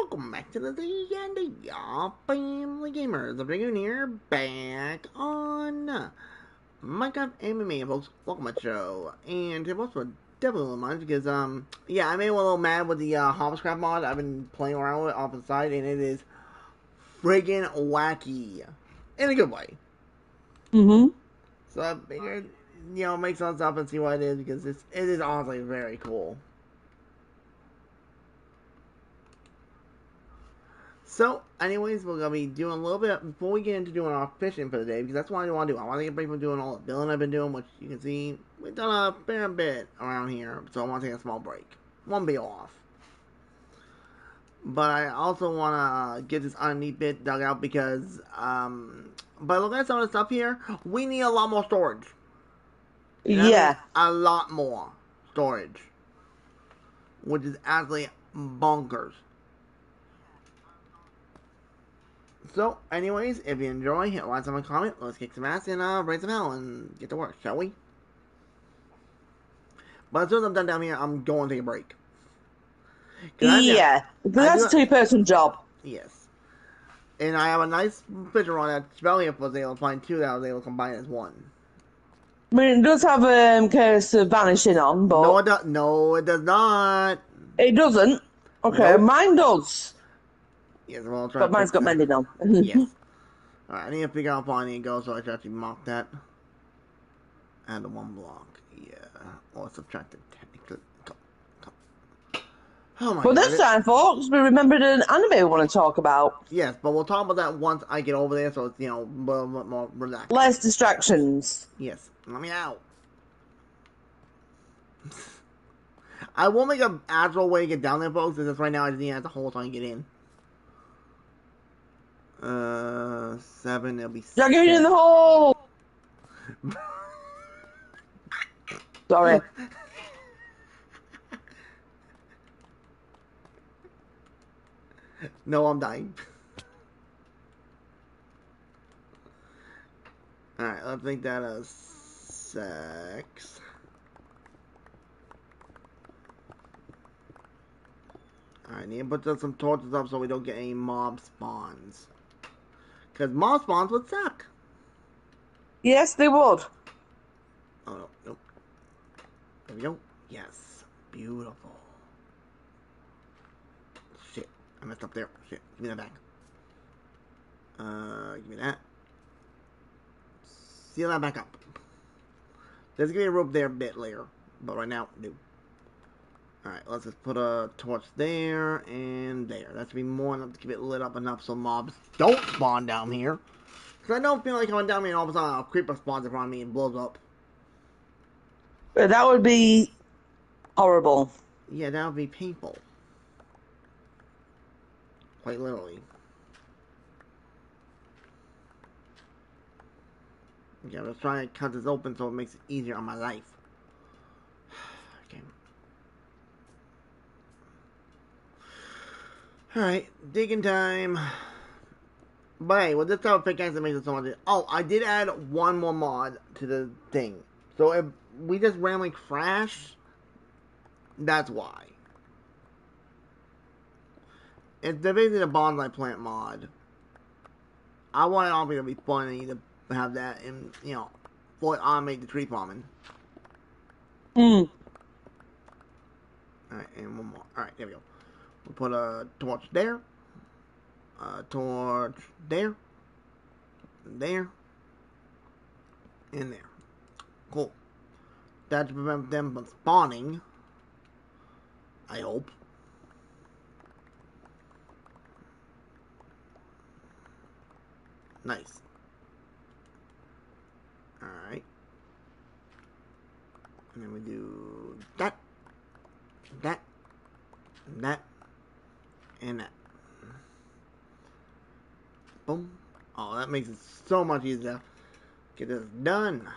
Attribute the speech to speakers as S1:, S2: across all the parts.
S1: welcome back to the y'all family gamers. The Dragoon here, back on Minecraft AnimeMania, folks. Welcome to the show. And it was definitely a little much because, yeah, I made a little mad with the Hovercraft mod. I've been playing around with it off the side, and it is friggin' wacky. In a good way. So I figured, make some stuff and see what it is because it is honestly very cool. So, anyways, we're going to be doing a little bit, before we get into doing our fishing for the day, because that's what I want to do. I want to get a break from doing all the building I've been doing, which you can see, we've done a fair bit around here, so I want to take a small break. Won't be off. But I also want to get this underneath bit dug out because, by looking at some of the stuff here, we need a lot more storage.
S2: Yeah.
S1: A lot more storage. Which is actually bonkers. So, anyways, if you enjoy, hit like, someone comment, let's kick some ass and raise some hell and get to work, shall we? But as soon as I'm done down here, I'm going to take a break.
S2: Yeah, that's a two-person job.
S1: Yes. And I have a nice picture on that Spellier was able to find two that I was able to combine as one.
S2: I mean, it does have Curse of Vanishing on, but...
S1: No, it does not.
S2: It doesn't? Okay, nope. Mine does.
S1: Yes, well, I'll try
S2: but mine's got mending on.
S1: Yes. Alright, I need to figure out how far I need to go so I can actually mark that. Add the one block. Yeah. Or subtract it technically. Oh my
S2: well,
S1: God.
S2: this time, folks, we remembered an anime we want to talk about.
S1: Yes, but we'll talk about that once I get over there so it's, a little bit more relaxed.
S2: Less distractions.
S1: Yes. Let me out. I will make an actual way to get down there, folks, because right now I just need to have the whole time to get in. 7, it'll be 6.
S2: You're getting in the hole! Sorry.
S1: No, I'm dying. Alright, let's make that a 6. Alright, need to put some torches up so we don't get any mob spawns. Because mob spawns would suck.
S2: Yes, they would.
S1: Oh, no, nope. There we go. Yes. Beautiful. Shit. I messed up there. Shit. Give me that back. Give me that. Seal that back up. There's gonna be a rope there a bit later. But right now, no. Alright, let's just put a torch there and there. That should be more enough to keep it lit up enough so mobs don't spawn down here. Because I don't feel like coming down here and all of a sudden a creeper spawns in front of me and blows up.
S2: That would be horrible.
S1: Yeah, that would be painful. Quite literally. Okay, I'm just trying to cut this open so it makes it easier on my life. Okay. Alright, digging time. But hey, with this type of pickaxe, it makes it so much. Oh, I did add one more mod to the thing. So if we just randomly crash, that's why. It's basically the bonsai plant mod. I want it all to be funny to have that and, for it automate the tree farming. Alright, and one more. Alright, there we go. We'll put a torch there. A torch there. There. And there. Cool. That to prevent them from spawning. I hope. Nice. Alright. And then we do that. That. That. And that. Boom. Oh, that makes it so much easier. Get this done.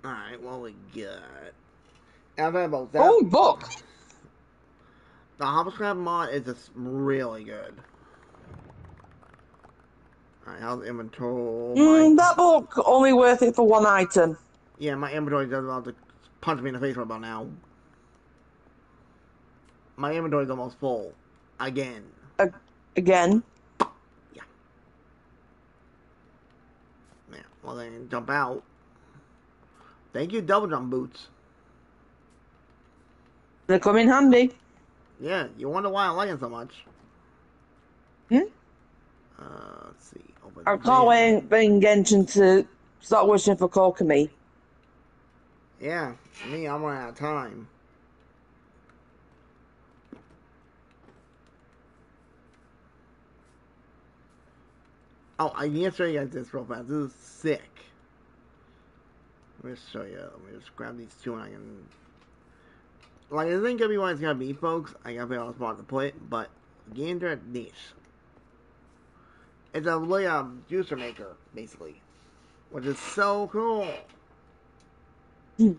S1: Alright, what we got? About that.
S2: Oh, book!
S1: The Hovercraft mod is just really good. Alright, how's inventory? My
S2: That book only worth it for one item.
S1: yeah, my inventory does about to punch me in the face right about now. My inventory's almost full. Again.
S2: Again.
S1: Yeah. Yeah. Well then jump out. Thank you, double jump boots.
S2: They come in handy.
S1: Yeah, you wonder why I like it so much.
S2: Hmm?
S1: Let's see. Over
S2: I can't
S1: there.
S2: wait for Genshin to start wishing for Kokomi.
S1: Yeah, me, I'm running out of time. Oh, I need to show you guys this real fast. This is sick. Let me just show you. Let me just grab these two and I can. Like, this ain't gonna be what it's gonna be, folks. I gotta figure out a spot to put it, but get into this. It's a really juicer maker, basically, which is so cool.
S2: Hmm.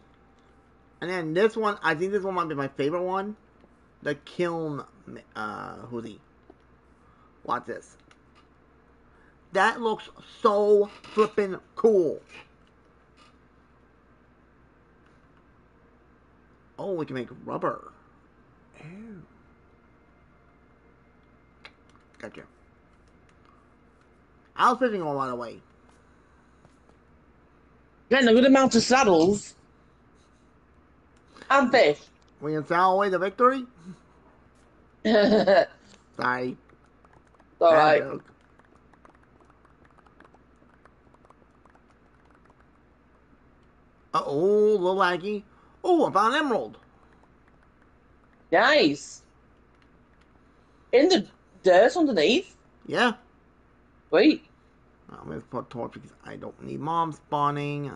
S1: And then this one, I think this one might be my favorite one. The kiln hoodie. Watch this. That looks so flippin' cool. Oh, we can make rubber. Oh. Gotcha. I was fishing all right away.
S2: Getting a good amount of saddles. And fish.
S1: We can sell away the victory?
S2: Alright.
S1: Sorry. Bad joke. Uh-oh, a little laggy. Oh, I found an emerald.
S2: Nice. In the dirt underneath?
S1: Yeah.
S2: Sweet.
S1: I'm going to put a torch because I don't need mom spawning.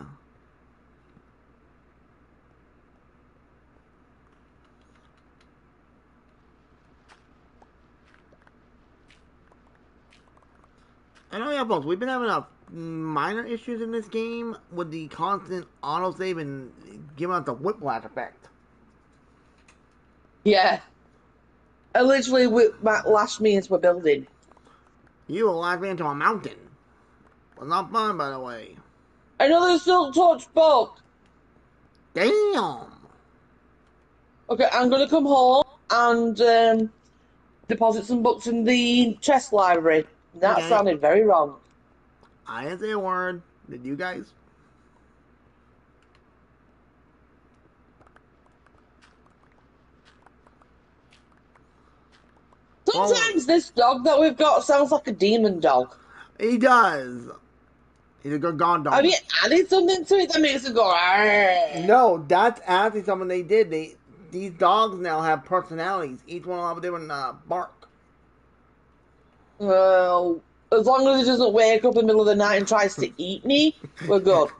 S1: I know, yeah, folks, we've been having minor issues in this game with the constant autosave and giving out the whiplash effect.
S2: Yeah. I literally lashed me into a building.
S1: You will lash me into a mountain. Well, not fun, by the way.
S2: Another silk touch book.
S1: Damn!
S2: Okay, I'm gonna come home and deposit some books in the chest library. That
S1: Okay.
S2: sounded very wrong.
S1: I didn't say a word. Did you guys? Well,
S2: Sometimes this dog that we've got sounds like a demon dog.
S1: he does. He's a good god
S2: Have
S1: dog.
S2: you added something to it that makes it go? Argh?
S1: No, that's actually something they did. These dogs now have personalities. Each one will have a different bark.
S2: Well, as long as it doesn't wake up in the middle of the night and tries to eat me, we're good.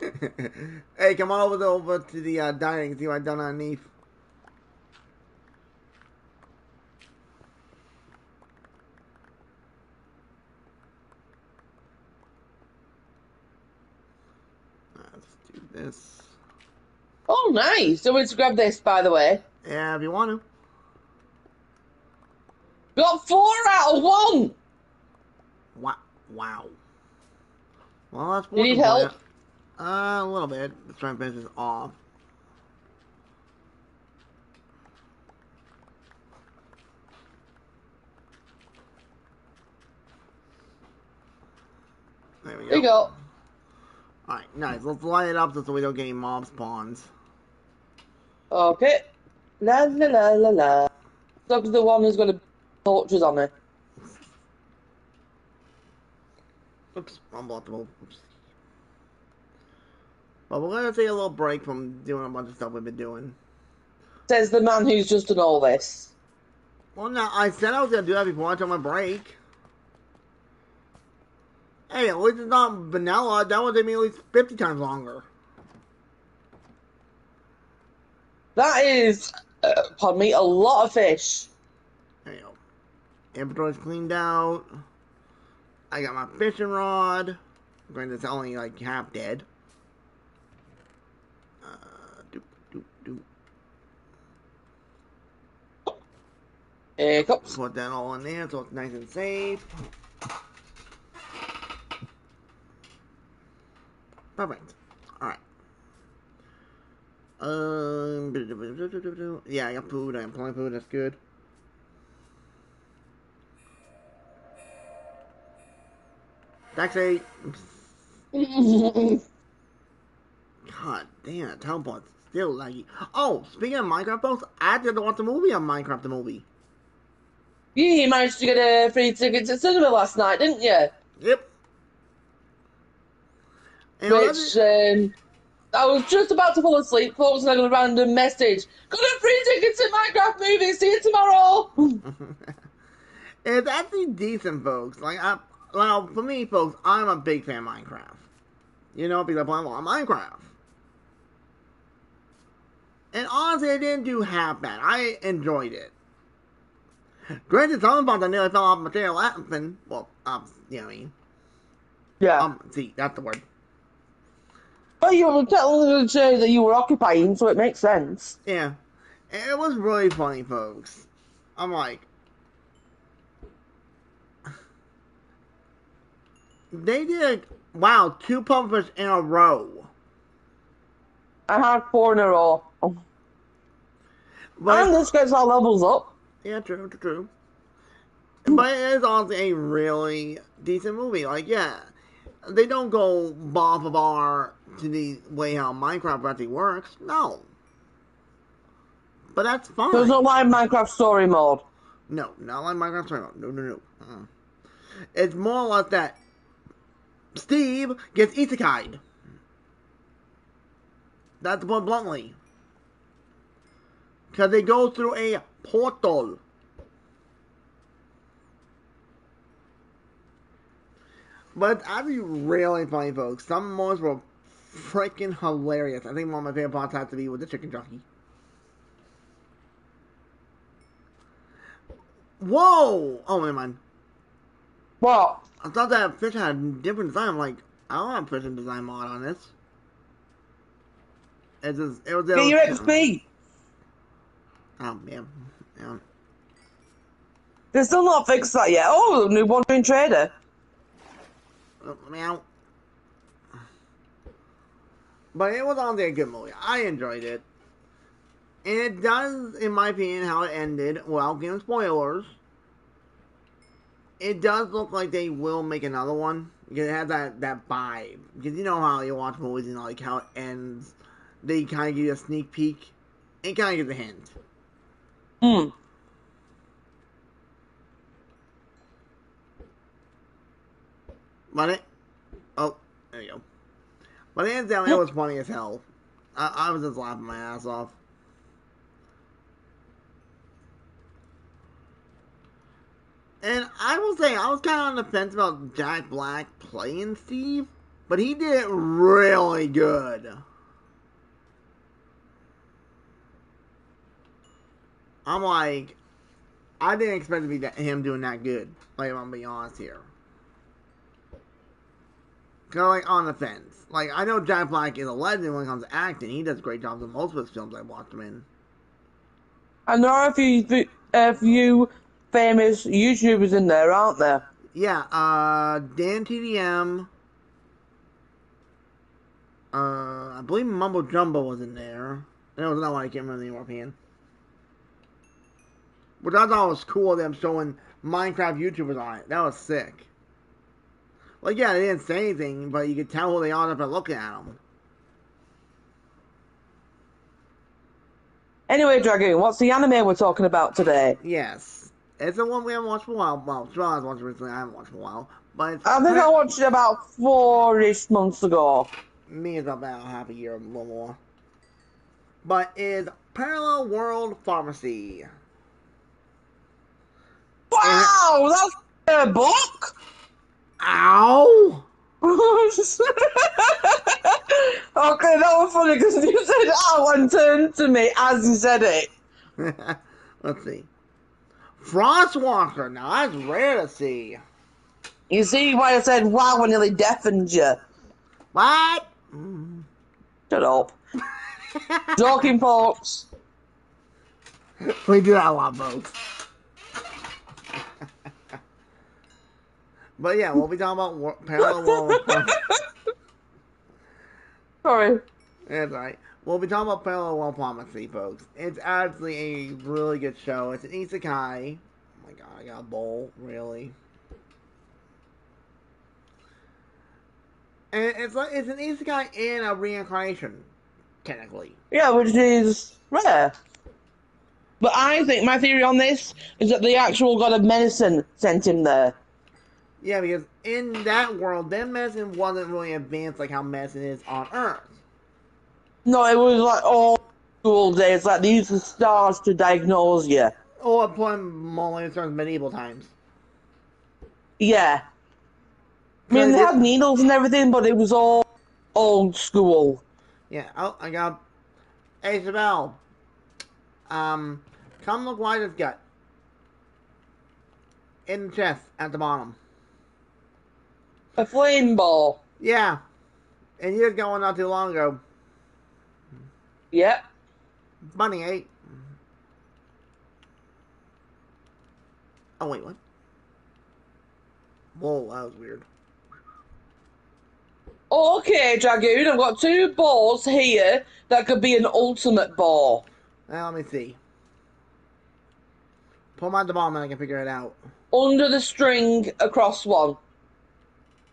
S1: Hey, come on over to the dining and see what I've done underneath. Let's do this.
S2: Oh, nice. So let's grab this, by the way.
S1: Yeah, if you want to.
S2: Got 4 out of 1.
S1: Wow. Well, that's
S2: You need
S1: working for you.
S2: help?
S1: A little bit. Let's try and finish this off. There we go.
S2: There you go.
S1: Alright, nice. Let's light it up so we don't get any mob spawns.
S2: Okay. La la la la la. Doug's the one who's got the torches on it.
S1: Oops, unblockable. Oops. But we're gonna take a little break from doing a bunch of stuff we've been doing.
S2: Says the man who's just done all this.
S1: Well, now, I said I was gonna do that before I took my break. Hey, at least it's not vanilla. That would take me at least 50 times longer.
S2: That is, pardon me, a lot of fish.
S1: There you go. Inventory's cleaned out. I got my fishing rod. Granted, it's only like half dead. Doop, doop, doop.
S2: Hiccups.
S1: Put that all in there so it's nice and safe. Perfect. Alright. Yeah, I got food. I got plenty of food. That's good. Taxi! God damn, teleport's still laggy. Oh, speaking of Minecraft, folks, I had to watch the movie on Minecraft the movie.
S2: You managed to get a free ticket to cinema last night, didn't you?
S1: Yep. And I love
S2: Which, I was just about to fall asleep, folks, and I got a random message. Got a free ticket to Minecraft movie, see you tomorrow!
S1: it. It's actually decent, folks. Well, for me, folks, I'm a big fan of Minecraft. You know, because I play a lot of Minecraft. And honestly, it didn't do half bad. I enjoyed it. Granted, some about I nearly fell off my chair laughing. Well, you know what I mean.
S2: Yeah.
S1: See, that's the word.
S2: Well, you were telling the show that you were occupying, so it makes sense.
S1: Yeah. It was really funny, folks. I'm like, they did, wow, 2 pumpers in a row.
S2: I had 4 in a row.
S1: But,
S2: And this gets our levels up.
S1: yeah, true. But it is also a really decent movie. Like, yeah, they don't go bar for bar to the way how Minecraft actually works. No. But that's fine.
S2: So it's not like Minecraft story mode.
S1: No, not like Minecraft story mode. No. It's more or less that Steve gets isekai'd. That's put bluntly. Because they go through a portal. But it's actually really funny, folks. Some moments were freaking hilarious. I think one of my favorite parts has to be with the chicken jockey. Whoa! Oh, never mind.
S2: What?
S1: I thought that fish had a different design. I'm like, I don't have a fish design mod on this. It was
S2: Get your XP.
S1: Oh, yeah.
S2: They're still not fixed that yet. Oh, new wandering trader.
S1: Meow. But it was honestly a good movie. I enjoyed it. And it does, in my opinion, how it ended, without giving spoilers, it does look like they will make another one. Because it has that vibe. Because you know how you watch movies and like how it ends, they kind of give you a sneak peek. It kind of gives a hint. But it... Oh, there you go. But hands down, it was funny as hell. I was just laughing my ass off. And I will say, I was kind of on the fence about Jack Black playing Steve, but he did it really good. I'm like, I didn't expect to be him doing that good. Like, I'm gonna be honest here. Kind of like on the fence. Like, I know Jack Black is a legend when it comes to acting. He does great jobs in most of his films I watched him in.
S2: And there are a few famous YouTubers in there, aren't there?
S1: Yeah, Dan TDM. I believe Mumbo Jumbo was in there. There was another one I can't remember the European. Which I thought was cool, them showing Minecraft YouTubers on it. That was sick. Like, yeah, they didn't say anything, but you could tell who they are by looking at them.
S2: Anyway, Dragoon, what's the anime we're talking about today?
S1: Yes. It's the one we haven't watched for a while. Well, Joel has watched it recently. I haven't watched it for a while. But
S2: I think I watched it about 4-ish months ago.
S1: Me, it's about half a year, a little more. But it's Parallel World Pharmacy.
S2: Wow, that's a book?
S1: Ow!
S2: Okay, that was funny because you said ow and turned to me as you said it.
S1: Let's see. Frostwalker. Now, that's rare to see.
S2: You see why I said wow and nearly deafened you.
S1: What?
S2: Shut up. Joking, folks.
S1: We do that a lot, folks. But yeah, we'll be talking about Parallel World.
S2: Sorry.
S1: That's right. We'll be talking about Parallel Pharmacy, folks. It's actually a really good show. It's an isekai. Oh my god, I got a bowl, really. And it's an isekai and a reincarnation, technically.
S2: Yeah, which is rare. But I think my theory on this is that the actual god of medicine sent him there.
S1: Yeah, because in that world, then medicine wasn't really advanced like how medicine is on Earth.
S2: No, it was like all school days, like they used the stars to diagnose you.
S1: Or upon more later medieval times.
S2: Yeah. I
S1: So
S2: mean,
S1: they
S2: they
S1: did.
S2: had needles and everything, but it was all old school.
S1: Yeah. Oh, I got. Hey, Isabel. Come look why this gut in the chest at the bottom.
S2: A flame ball.
S1: Yeah, and you just got one not too long ago.
S2: Yep.
S1: Funny, eh? Oh wait, what? Whoa, that was weird.
S2: Okay, Dragoon, I've got two balls here that could be an ultimate ball.
S1: Now let me see. Pull them out the bottom and I can figure it out.
S2: Under the string across one.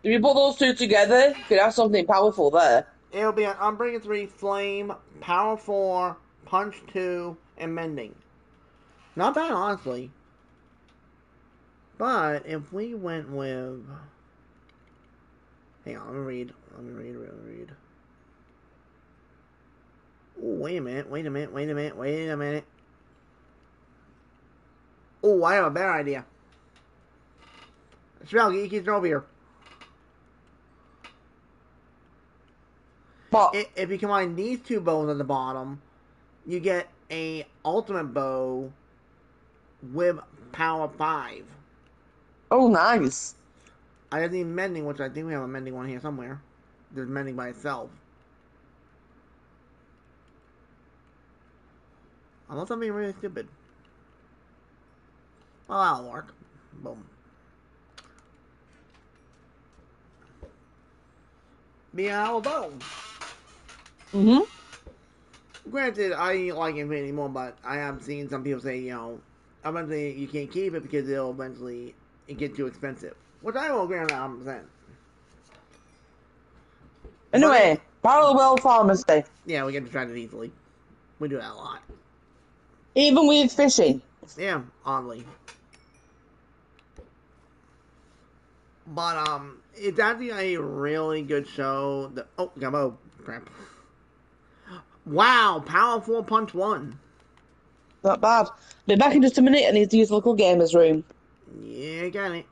S2: If you put those two together, you could have something powerful there.
S1: It'll be an Unbreaking 3, Flame, Power 4, Punch 2, and Mending. Not bad, honestly. But if we went with... Hang on, let me read. Oh, wait a minute. Oh, I have a better idea. Shrell, get your kids over here.
S2: But
S1: If you combine these two bows at the bottom, you get a ultimate bow with power 5.
S2: oh, nice.
S1: I just need mending, which I think we have a mending one here somewhere. There's mending by itself. Unless I'm being really stupid. Well, that'll work. Boom. Be an owl bow.
S2: Mm-hmm.
S1: Granted, I didn't like Infinity more, but I have seen some people say, eventually you can't keep it because it'll eventually get too expensive. Which I will agree on that 100%.
S2: Anyway, parallel pharmacy.
S1: Yeah, we get distracted easily. We do that a lot.
S2: Even with fishing.
S1: Yeah, oddly. But it's actually a really good show. Oh, Gumbo, crap! Wow, powerful punch 1.
S2: Not bad. Be back in just a minute. I need to use the local gamers room.
S1: Yeah, got it.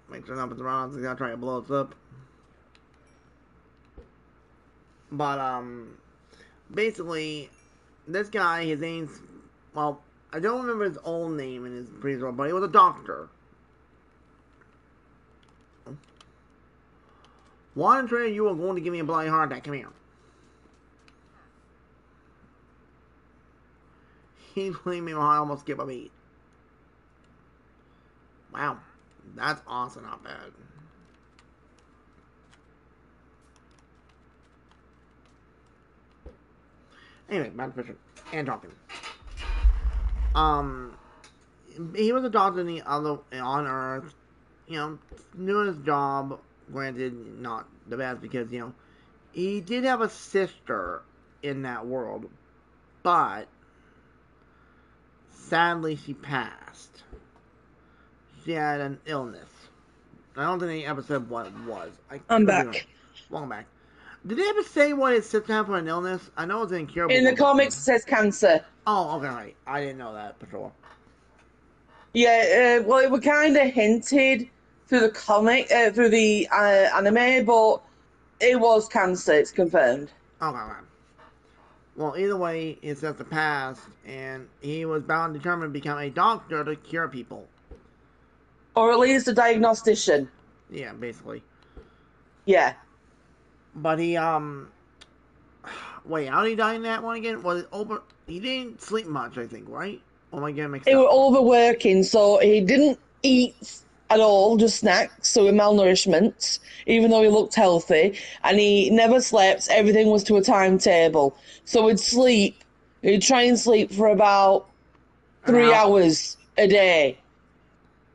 S1: Make sure nothing's wrong. So I gotta try to blow this up. But basically, this guy, his name's, well, I don't remember his old name in his previous role, but he was a doctor. One trainer, you are going to give me a bloody heart attack. Come here. He made me almost skip a beat. Wow. That's awesome, not bad. Anyway, back to fishing and talking. He was a doctor in the other on Earth. Doing his job. Granted, not the best because he did have a sister in that world, but sadly she passed. She had an illness. I don't think they ever said what it was.
S2: I'm back.
S1: Welcome back. Did they ever say what his sister had for an illness? I know it's incurable.
S2: In the comics, it says cancer.
S1: Oh, okay, right. I didn't know that for sure.
S2: Yeah, well, it was kind of hinted through the comic, through the anime, but it was cancer. It's confirmed.
S1: Okay, right. Well, either way, his sister passed, and he was bound and determined to become a doctor to cure people.
S2: Or at least a diagnostician.
S1: Yeah, basically.
S2: Yeah.
S1: But he, wait, how did he die in that one again? Was it over? He didn't sleep much, I think, right? Oh my god, mixed
S2: He
S1: up.
S2: was overworking, so he didn't eat at all, just snacks, so with malnourishment, even though he looked healthy, and he never slept. Everything was to a timetable. So he'd try and sleep for about
S1: An
S2: 3
S1: hour.
S2: hours a day.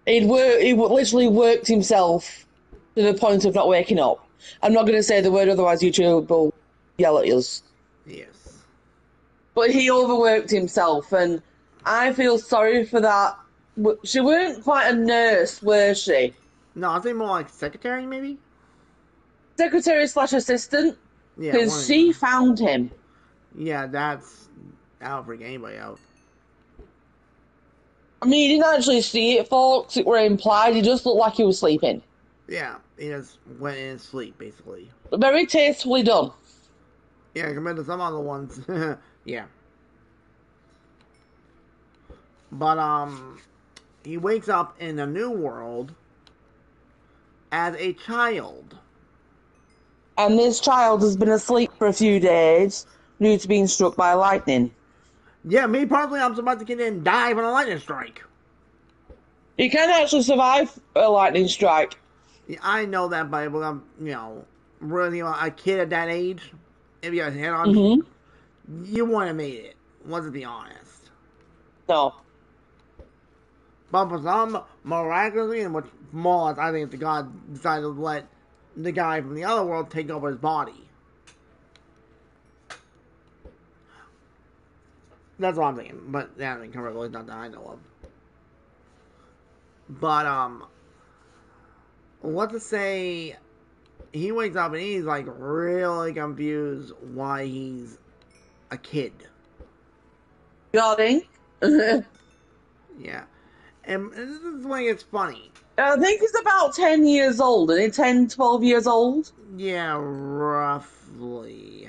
S2: Literally worked himself to the point of not waking up. I'm not going to say the word, otherwise YouTube will yell at us.
S1: Yes.
S2: But he overworked himself, and I feel sorry for that. She weren't quite a nurse, were she?
S1: No, I think more like secretary, maybe.
S2: Secretary slash assistant,
S1: Yeah,
S2: because
S1: one.
S2: she found him.
S1: Yeah, that'll freak anybody out.
S2: I mean, he didn't actually see it, folks. It were implied. He just looked like he was sleeping.
S1: Yeah, he just went in sleep basically.
S2: Very tastefully done.
S1: Yeah, compared to some other ones. Yeah, but he wakes up in a new world as a child.
S2: And this child has been asleep for a few days due to being struck by lightning.
S1: Yeah, me personally, I'm surprised the kid didn't die from a lightning strike.
S2: He can actually survive a lightning strike.
S1: Yeah, I know that, but I'm, really a kid at that age, if you got head on,
S2: Mm-hmm.
S1: you wouldn't have made it. Let's be honest.
S2: No.
S1: But for some, miraculously, and which more or less, I think the God decided to let the guy from the other world take over his body. That's what I'm thinking. But that ain't correctly, not that I know of. But what to say? He wakes up and he's like really confused why he's a kid.
S2: Yachting. I
S1: Yeah, and this is when it's funny.
S2: think he's about 10 years old, isn't he? 10, 12 years old.
S1: Yeah, roughly.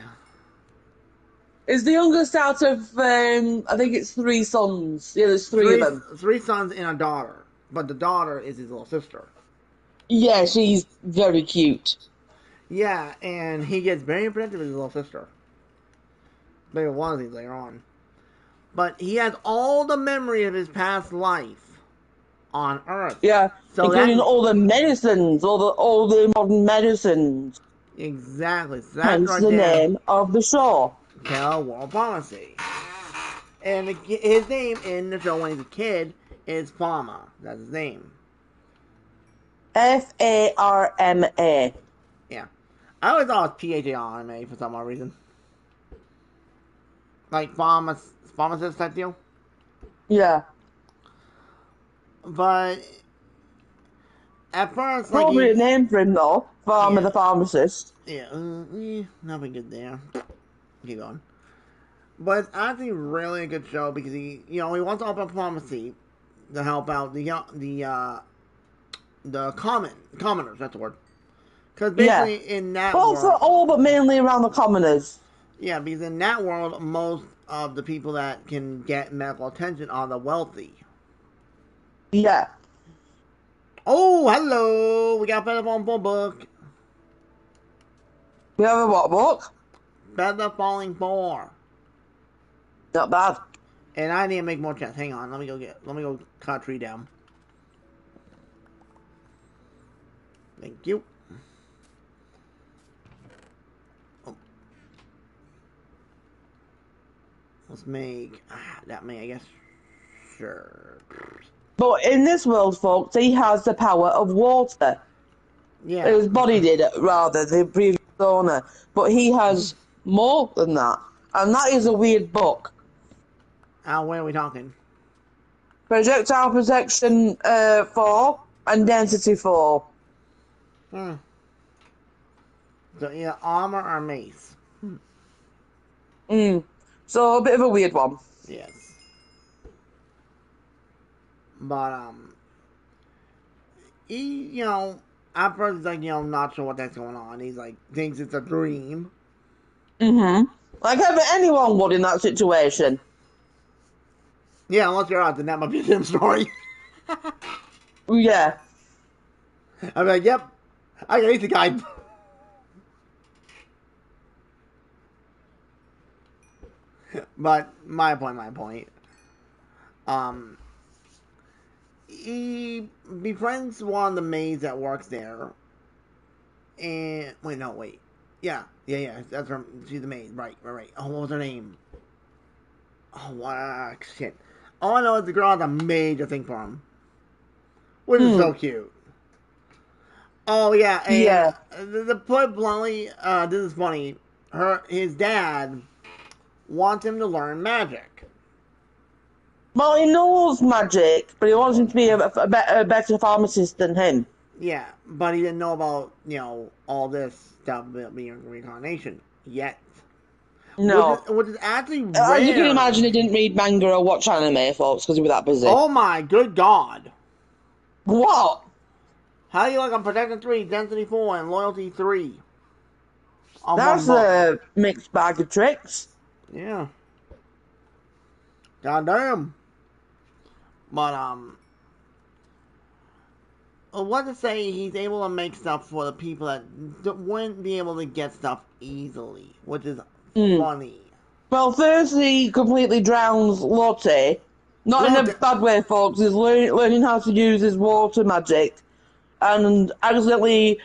S2: Is the youngest out of, I think it's three sons. Yeah, there's three of
S1: Three
S2: them.
S1: three sons and a daughter, but the daughter is his little sister.
S2: Yeah, she's very cute.
S1: Yeah, and he gets very protective of his little sister. Maybe one of these later on. But he has all the memory of his past life on Earth.
S2: Yeah,
S1: So that
S2: including all the medicines, all the modern medicines.
S1: exactly. So that
S2: Hence
S1: right
S2: the
S1: there,
S2: name of the show.
S1: tell world policy. And his name in the show when he's a kid is Fama. That's his name.
S2: Farma.
S1: Yeah. I always thought it was PHA anime for some odd reason. Like pharmacist type deal.
S2: Yeah.
S1: But at first, like
S2: Appropriate
S1: he,
S2: name for him though. Farmer
S1: yeah,
S2: the pharmacist.
S1: yeah, nothing good there. Keep going. But it's actually really a good show because he wants to open up pharmacy to help out the commoners. That's the word. Because
S2: Yeah.
S1: basically in that
S2: Well, for
S1: world,
S2: all but mainly around the commoners.
S1: yeah, because in that world, most of the people that can get medical attention are the wealthy.
S2: Yeah.
S1: Oh, hello! We got Feather Falling book.
S2: We have a what book?
S1: Feather Falling 4.
S2: Not bad.
S1: And I need to make more chats. Hang on, let me go cut a tree down. Thank you. Oh, let's make that many, I guess. Sure.
S2: But in this world, folks, he has the power of water.
S1: Yeah.
S2: His body did, rather, the previous owner. But he has more than that. And that is a weird book.
S1: Where are we talking?
S2: Projectile protection 4 and density 4.
S1: Hmm. So either armor or mace.
S2: So a bit of a weird one.
S1: Yes. But he, at first he's like, not sure what that's going on. He's like, thinks it's a dream.
S2: Like anyone would in that situation.
S1: Yeah, unless you're out, then that might be a different story.
S2: Yeah.
S1: I'm like, yep, I got the guy. But my point. Um, he befriends one of the maids that works there. And wait, no, wait. Yeah. That's her. She's the maid. Right. Oh, what was her name? Oh, wow, shit. All I know is the girl has a major thing for him, which is so
S2: Hmm.
S1: cute. Oh yeah, and
S2: Yeah.
S1: to put it bluntly, this is funny. His dad wants him to learn magic.
S2: Well, he knows magic, but he wants him to be a better pharmacist than him.
S1: Yeah, but he didn't know about all this stuff about being reincarnation yet,
S2: No.
S1: which is actually
S2: As you can
S1: rare.
S2: imagine, he didn't read manga or watch anime, folks, because he was that busy.
S1: Oh my good god!
S2: What?
S1: How do you like on Protection 3, Density 4, and Loyalty 3 on one
S2: That's
S1: book?
S2: a mixed bag of tricks.
S1: Yeah, goddamn. But what to say, he's able to make stuff for the people that wouldn't be able to get stuff easily, which is
S2: Hmm.
S1: funny.
S2: Well, first he completely drowns Lotte. Not in a
S1: Look,
S2: bad way, folks. He's learning how to use his water magic and accidentally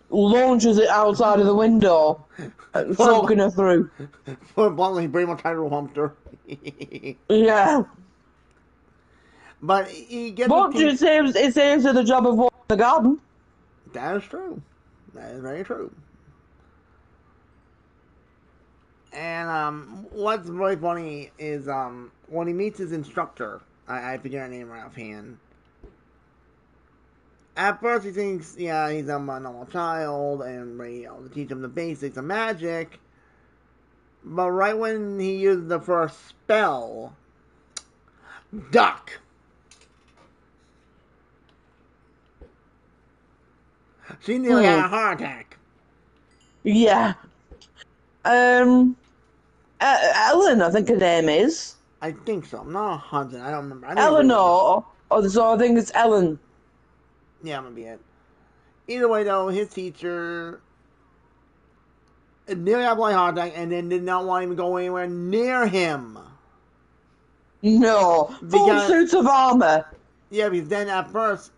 S2: launches it outside of the window,
S1: for,
S2: soaking her through.
S1: for bluntly, pretty much title humped
S2: Yeah.
S1: But he gets a
S2: But
S1: teach.
S2: it saves her the job of watering the garden.
S1: That is true. That is very true. And what's really funny is when he meets his instructor, I forget her name right offhand. At first, he thinks, yeah, he's a normal child and ready to teach him the basics of magic. But right when he uses the first spell, duck. She nearly
S2: Hmm.
S1: had a heart attack.
S2: Yeah. Um. Ellen, I think her name is
S1: I think so. I'm not 100. I don't remember. I need to rewatch.
S2: Eleanor. Oh, so I think it's Ellen.
S1: Yeah, I'm gonna be it. Either way, though, his teacher nearly had a bloody heart attack and then did not want him to go anywhere near him.
S2: No, full
S1: Because,
S2: suit of armor.
S1: yeah, because then at first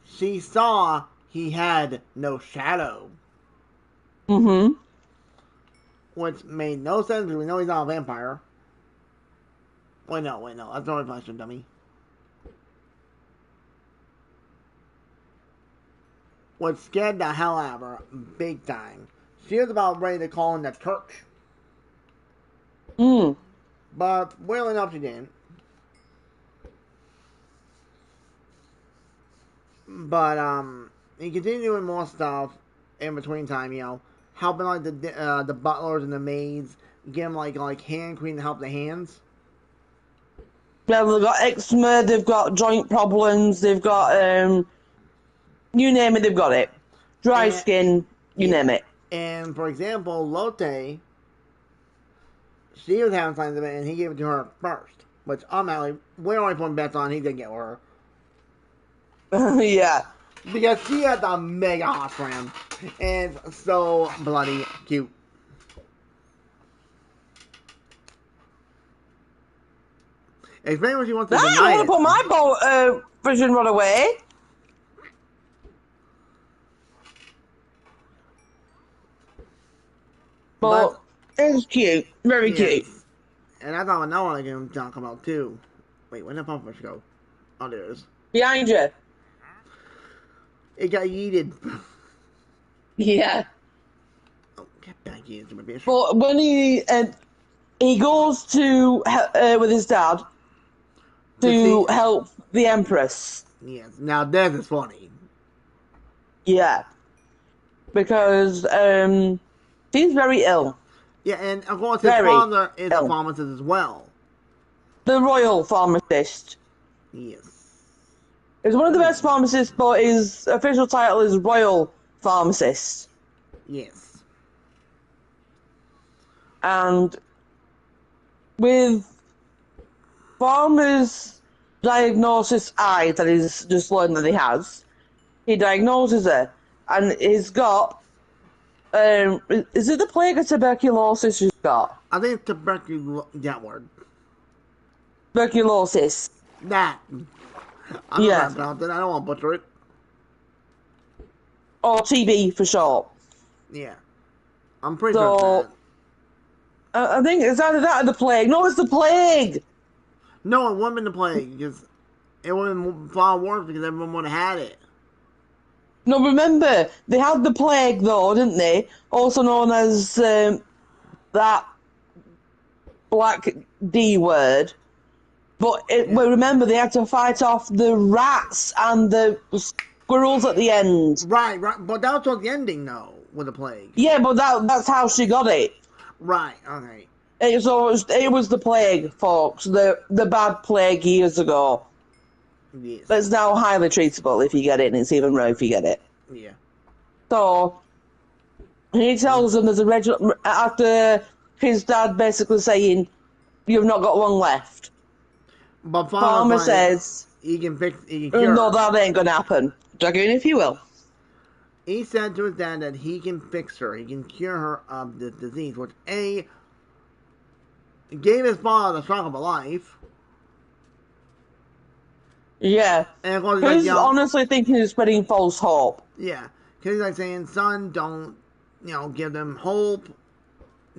S1: she saw he had no shadow.
S2: Mm-hmm.
S1: Which made no sense because we know he's not a vampire. Wait, no. That's not a reflection, dummy. What scared the hell out of her, big time. She was about ready to call in the church.
S2: Mm.
S1: But, well enough, she didn't. But, he continued doing more stuff in between time, helping like the butlers and the maids, give them like hand cream to help the hands.
S2: Yeah, they've got eczema, they've got joint problems, they've got you name it, they've got it. Dry
S1: And
S2: skin, you
S1: yeah,
S2: name it.
S1: and for example, Lotte, she was having signs of it, and he gave it to her first. Which automatically, we're only putting bets on he did get her
S2: Yeah.
S1: because she had the mega hot for him, and so bloody cute. Especially when she wants to
S2: I don't
S1: deny
S2: want to
S1: it.
S2: put my vision rod away. But
S1: But
S2: it's cute. Very cute.
S1: yes, and that's all another one I can talk about too. Wait, where did the pump fish go? Oh, there it is.
S2: Behind you.
S1: It got yeeted.
S2: Yeah.
S1: Oh, get back here, my bitch.
S2: But when he goes to with his dad
S1: To see,
S2: to help the Empress.
S1: yes. Now this is funny.
S2: Yeah. Because she's very ill.
S1: Yeah, and of course his
S2: Very
S1: father is a
S2: ill.
S1: pharmacist as well.
S2: The royal pharmacist.
S1: Yes.
S2: He's one of the best pharmacists, but his official title is royal pharmacist.
S1: Yes.
S2: And with Farmer's diagnosis eye that he's just learned that he has, he diagnoses her, and he's got is it the plague of tuberculosis he's got?
S1: I think tuberculosis, that word.
S2: Tuberculosis.
S1: That. I know
S2: Yeah,
S1: that about it. I don't want to butcher it.
S2: or TB for short.
S1: Yeah, I'm pretty sure it's that.
S2: So I think it's either that or the plague. No, it's the plague.
S1: No, it wouldn't been the plague because it would have been far worse because everyone would have had it.
S2: No, remember they had the plague though, didn't they? Also known as that black D word. But
S1: Yeah.
S2: remember, they had to fight off the rats and the squirrels at the end.
S1: Right, right. But that was towards the ending, though, with the plague.
S2: Yeah, but that's how she got it.
S1: Right, okay.
S2: It was the plague, folks. The bad plague years ago.
S1: Yes.
S2: That's now highly treatable if you get it, and it's even rare if you get it.
S1: Yeah.
S2: So he tells them there's a regiment after his dad basically saying, "You've not got one left."
S1: But
S2: Farmer
S1: Farmer's like,
S2: says,
S1: he can cure
S2: "No,
S1: her.
S2: that ain't gonna happen." Dragoon, if you will.
S1: He said to his dad that he can fix her. He can cure her of this disease, which gave his father the shock of a life.
S2: Yeah.
S1: And of course he's like,
S2: Who's honestly thinking of spreading false hope?
S1: yeah. Because he's like saying, son, don't, give them hope.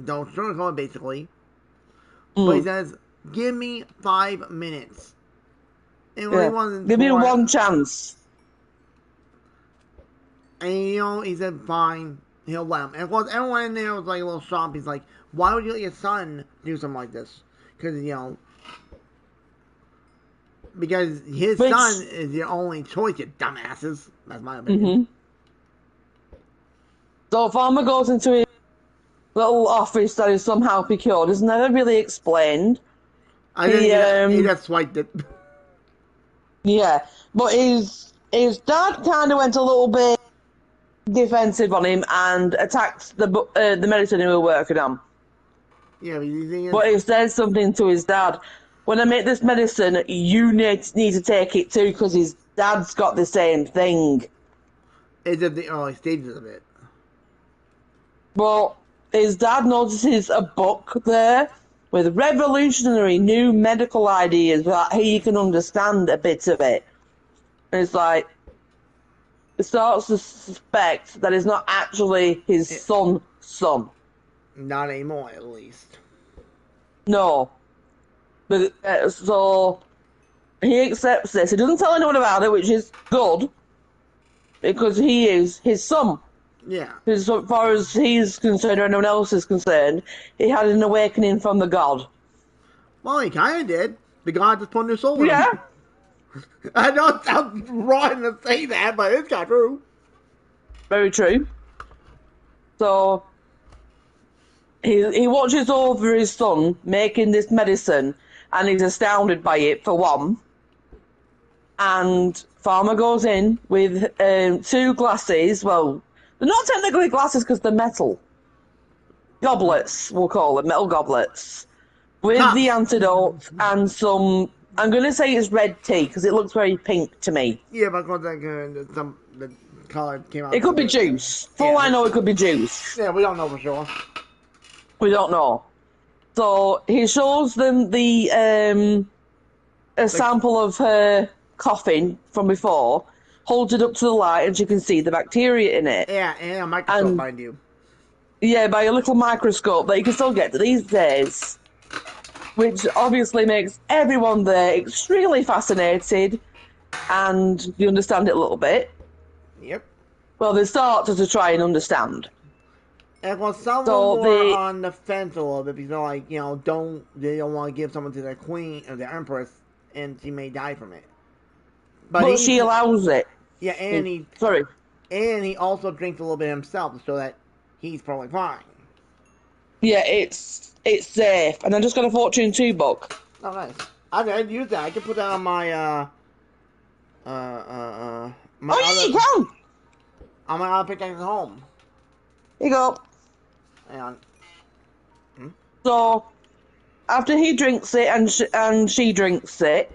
S1: Don't sugarcoat it, basically. But he says, give me 5 minutes. And what he
S2: Yeah.
S1: wasn't
S2: Give me
S1: for
S2: one chance.
S1: And he said fine, he'll let him. And of course, everyone in there was like a little shocked. He's like, why would you let your son do something like this? Because because his son is your only choice, you dumbasses. That's my opinion.
S2: So Farmer goes into his little office that is somehow procured. It's never really explained.
S1: I think he just swiped it.
S2: Yeah, but his dad kind of went a little bit defensive on him and attacked the medicine he was working on.
S1: Yeah,
S2: But he said something to his dad. When I make this medicine, you need to take it too because his dad's got the same thing.
S1: It's at the early stages of it.
S2: Well, his dad notices a book there with revolutionary new medical ideas that he can understand a bit of it. And it's like, he starts to suspect that it's not actually his son.
S1: Not anymore, at least.
S2: No. But so he accepts this. He doesn't tell anyone about it, which is good, because he is his son.
S1: Yeah.
S2: As far as he's concerned or anyone else is concerned, he had an awakening from the god.
S1: Well, he kind of did. The god just put a new soul in him.
S2: Yeah.
S1: I know it sounds wrong to say that, but it's not true.
S2: Very true. So he watches over his son making this medicine, and he's astounded by it, for one. And Farmer goes in with 2 glasses. Well, they're not technically glasses because they're metal. Goblets, we'll call them, metal goblets. With the antidote and some, I'm going to say it's red tea because it looks very pink to me.
S1: Yeah, but of course, the color came out.
S2: It could be juice. For all I know, it could be juice.
S1: Yeah, we don't know for sure.
S2: We don't know. So he shows them a sample of her coffin from before, holds it up to the light, and you can see the bacteria in it.
S1: Yeah, and a microscope, mind you.
S2: Yeah, by a little microscope that you can still get these days. Which obviously makes everyone there extremely fascinated, and you understand it a little bit.
S1: Yep.
S2: Well, they start to try and understand.
S1: And well, some were on the fence a little bit because they're like, they don't want to give someone to their queen or their empress, and she may die from it.
S2: But she allows it.
S1: Yeah, and he also drinks a little bit himself to show that he's probably fine.
S2: Yeah, it's safe. And I just got a Fortune 2 book.
S1: Oh, nice. I'd use that. I could put that on my my
S2: yeah, you can!
S1: On my other pickaxe at home.
S2: Here you go.
S1: Hang on.
S2: So, after he drinks it and she drinks it,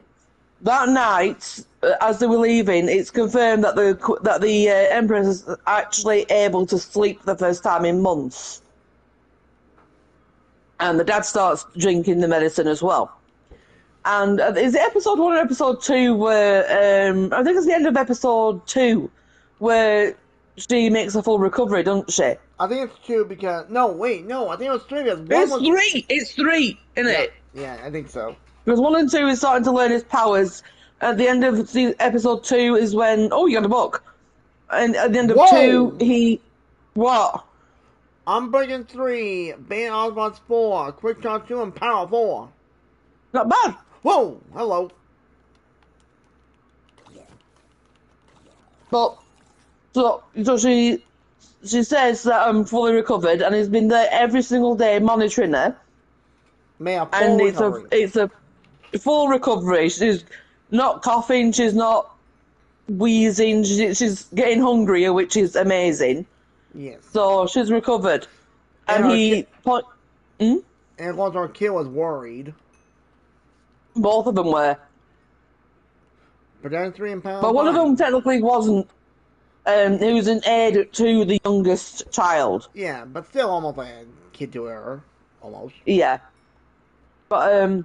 S2: that night, as they were leaving, it's confirmed that the Empress is actually able to sleep for the first time in months. And the dad starts drinking the medicine as well. And is it episode 1 or episode 2 where, I think it's the end of episode 2, where she makes a full recovery, doesn't she?
S1: I think it's 2 because I think it was 3 because 1
S2: It's
S1: was
S2: 3! It's 3, isn't
S1: yeah,
S2: it?
S1: yeah, I think so.
S2: Because 1 and 2 is starting to learn his powers. At the end of episode 2 is when... Oh, you got a book. And at the end of
S1: Whoa!
S2: 2, he... What?
S1: Unbreaking 3, Bane Osmods 4, Quick Charge 2, and Power 4.
S2: Not bad.
S1: Whoa! Hello.
S2: But so she says that I'm fully recovered, and he's been there every single day monitoring her.
S1: May a full
S2: And
S1: recovery.
S2: it's a full recovery. She's not coughing. She's not wheezing. She's getting hungrier, which is amazing.
S1: Yes.
S2: So she's recovered, and
S1: And
S2: Hmm?
S1: And of course, our kid was worried.
S2: Both of them were,
S1: But then 3 and Power
S2: but one of
S1: 5.
S2: them technically wasn't. He was an aide to the youngest child.
S1: Yeah, but still almost like a kid to her. Almost.
S2: Yeah. But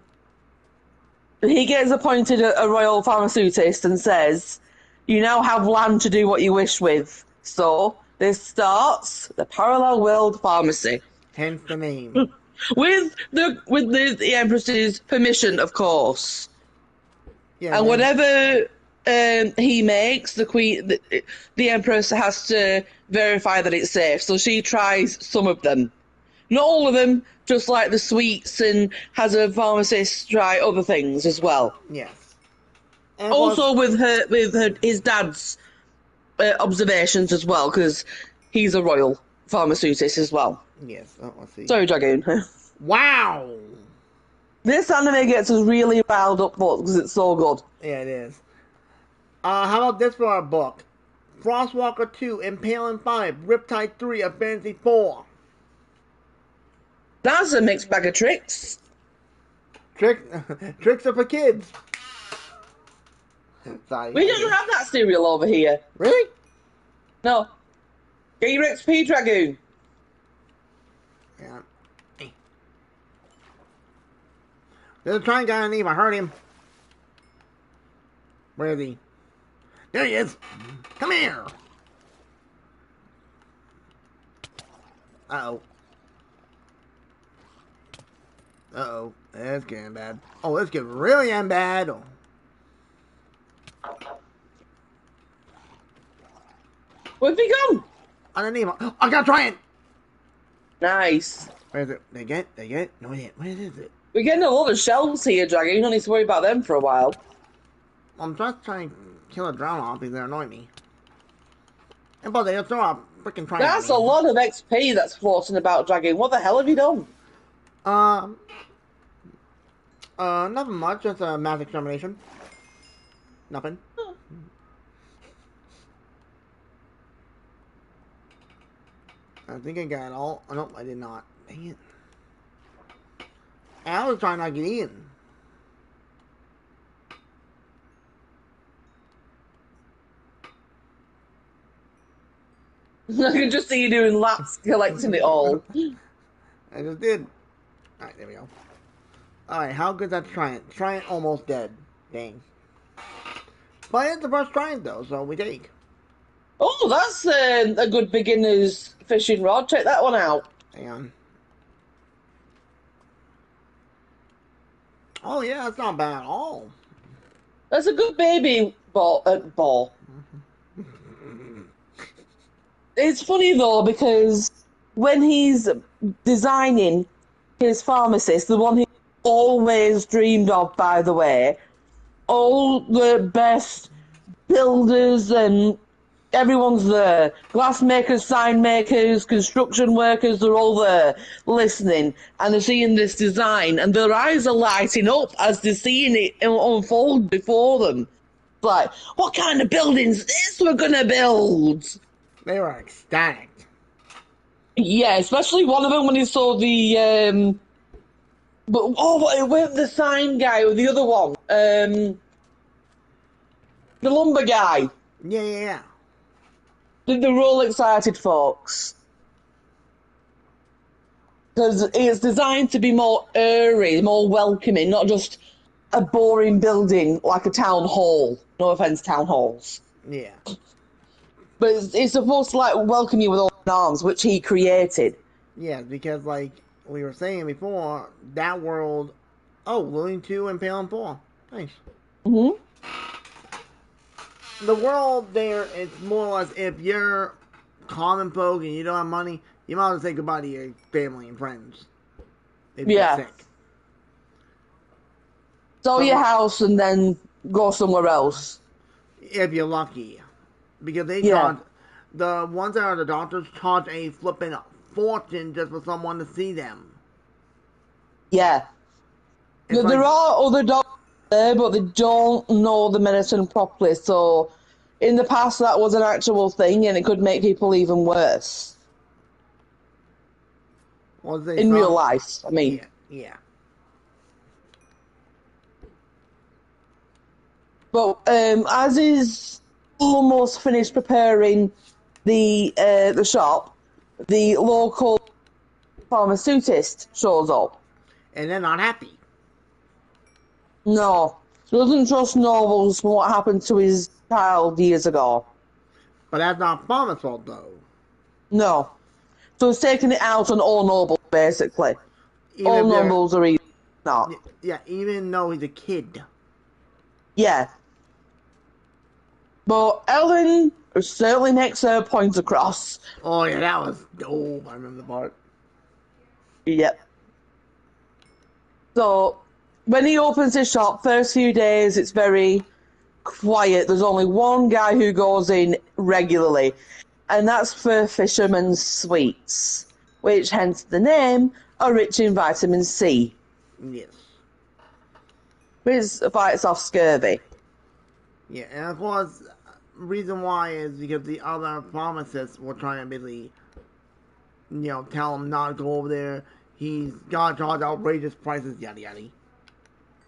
S2: he gets appointed a royal pharmaceutist and says, "You now have land to do what you wish with." So this starts the parallel world pharmacy
S1: Hence the name.
S2: with the Empress's permission, of course.
S1: Yeah,
S2: And whatever he makes, the Empress has to verify that it's safe. So she tries some of them. Not all of them, just like the sweets, and has a pharmacist try other things as well.
S1: Yes. And
S2: Also with his dad's observations as well, because he's a royal pharmaceutist as well.
S1: Yes. Let's see.
S2: Sorry, Dragoon.
S1: Wow.
S2: This anime gets us really riled up because it's so good.
S1: Yeah, it is. How about this for our book? Frostwalker 2, Impaling 5, Riptide 3, and Fantasy 4.
S2: That's a mixed bag of tricks.
S1: Tricks are for kids. Sorry.
S2: We don't have that cereal over here.
S1: Really?
S2: No. Get your XP, Dragoon.
S1: Yeah. Hey. There's a giant guy underneath. I heard him. Where is he? There he is. Come here. Uh-oh. Uh-oh. That's getting bad. Oh, that's getting really bad. Oh.
S2: Where'd he gone?
S1: Underneath. Oh, I got a giant.
S2: Nice.
S1: Where is it? They get it? No, wait. Where is it?
S2: We're getting a lot of shells here, Dragoon. You don't need to worry about them for a while.
S1: I'm just trying to kill a drown off because they annoy me. And but they throw a freaking triangle.
S2: That's a lot of XP that's floating about, Dragoon. What the hell have you done?
S1: Nothing much. Just a mass extermination. Nothing. I think I got it all. Oh, nope, I did not. Dang it. I was trying not to get in.
S2: I can just see you doing laps collecting it all.
S1: I just did. Alright, there we go. Alright, how good's that Triant? Triant almost dead. Dang. But it's the first Triant though, so we take.
S2: Oh, that's a good beginner's fishing rod. Check that one out.
S1: Hang on. Oh yeah, that's not bad at all.
S2: That's a good baby ball. It's funny though, because when he's designing his pharmacist, the one he always dreamed of, by the way, all the best builders and everyone's there. Glass makers, sign makers, construction workers, they're all there listening, and they're seeing this design, and their eyes are lighting up as they're seeing it unfold before them. It's like, what kind of building's this we're gonna build?
S1: They were ecstatic.
S2: Yeah, especially one of them when he saw the where the sign guy or the other one, the lumber guy.
S1: Yeah.
S2: They're all excited, folks, because it's designed to be more airy, more welcoming, not just a boring building like a town hall. No offense, town halls.
S1: Yeah.
S2: But it's supposed to like welcome you with open arms, which he created.
S1: Yeah, because like we were saying before, that world. Oh, Looney 2 and Pale and 4. Nice.
S2: Hmm.
S1: The world there, it's more or less if you're common folk and you don't have money, you might as well say goodbye to your family and friends. If you get
S2: Yeah.
S1: sick.
S2: Sell
S1: But
S2: your house and then go somewhere else.
S1: if you're lucky. Because they
S2: Yeah.
S1: charge, the ones that are the doctors charge a flipping fortune just for someone to see them.
S2: Yeah.
S1: It's
S2: There
S1: like,
S2: are other doctors there, but they don't know the medicine properly. So in the past, that was an actual thing, and it could make people even worse
S1: what they
S2: in real
S1: some,
S2: life. I mean,
S1: yeah.
S2: but as he's almost finished preparing the shop, the local pharmaceutist shows up.
S1: And they're not happy.
S2: No, he doesn't trust Nobles for what happened to his child years ago.
S1: But that's not Farmer's fault, though.
S2: No. So he's taking it out on all Nobles, basically.
S1: Even
S2: All
S1: if they're,
S2: Nobles are evil. No.
S1: yeah, even though he's a kid.
S2: Yeah. But Ellen certainly makes her point across.
S1: Oh, yeah, that was dope. I remember the part.
S2: Yep. So when he opens his shop, first few days it's very quiet. There's only one guy who goes in regularly, and that's for Fisherman's Sweets, which hence the name are rich in vitamin C,
S1: Yes.
S2: which fights off scurvy.
S1: Yeah, and of course, reason why is because the other pharmacists were trying to basically, tell him not to go over there. He's got to charge outrageous prices, yada yada.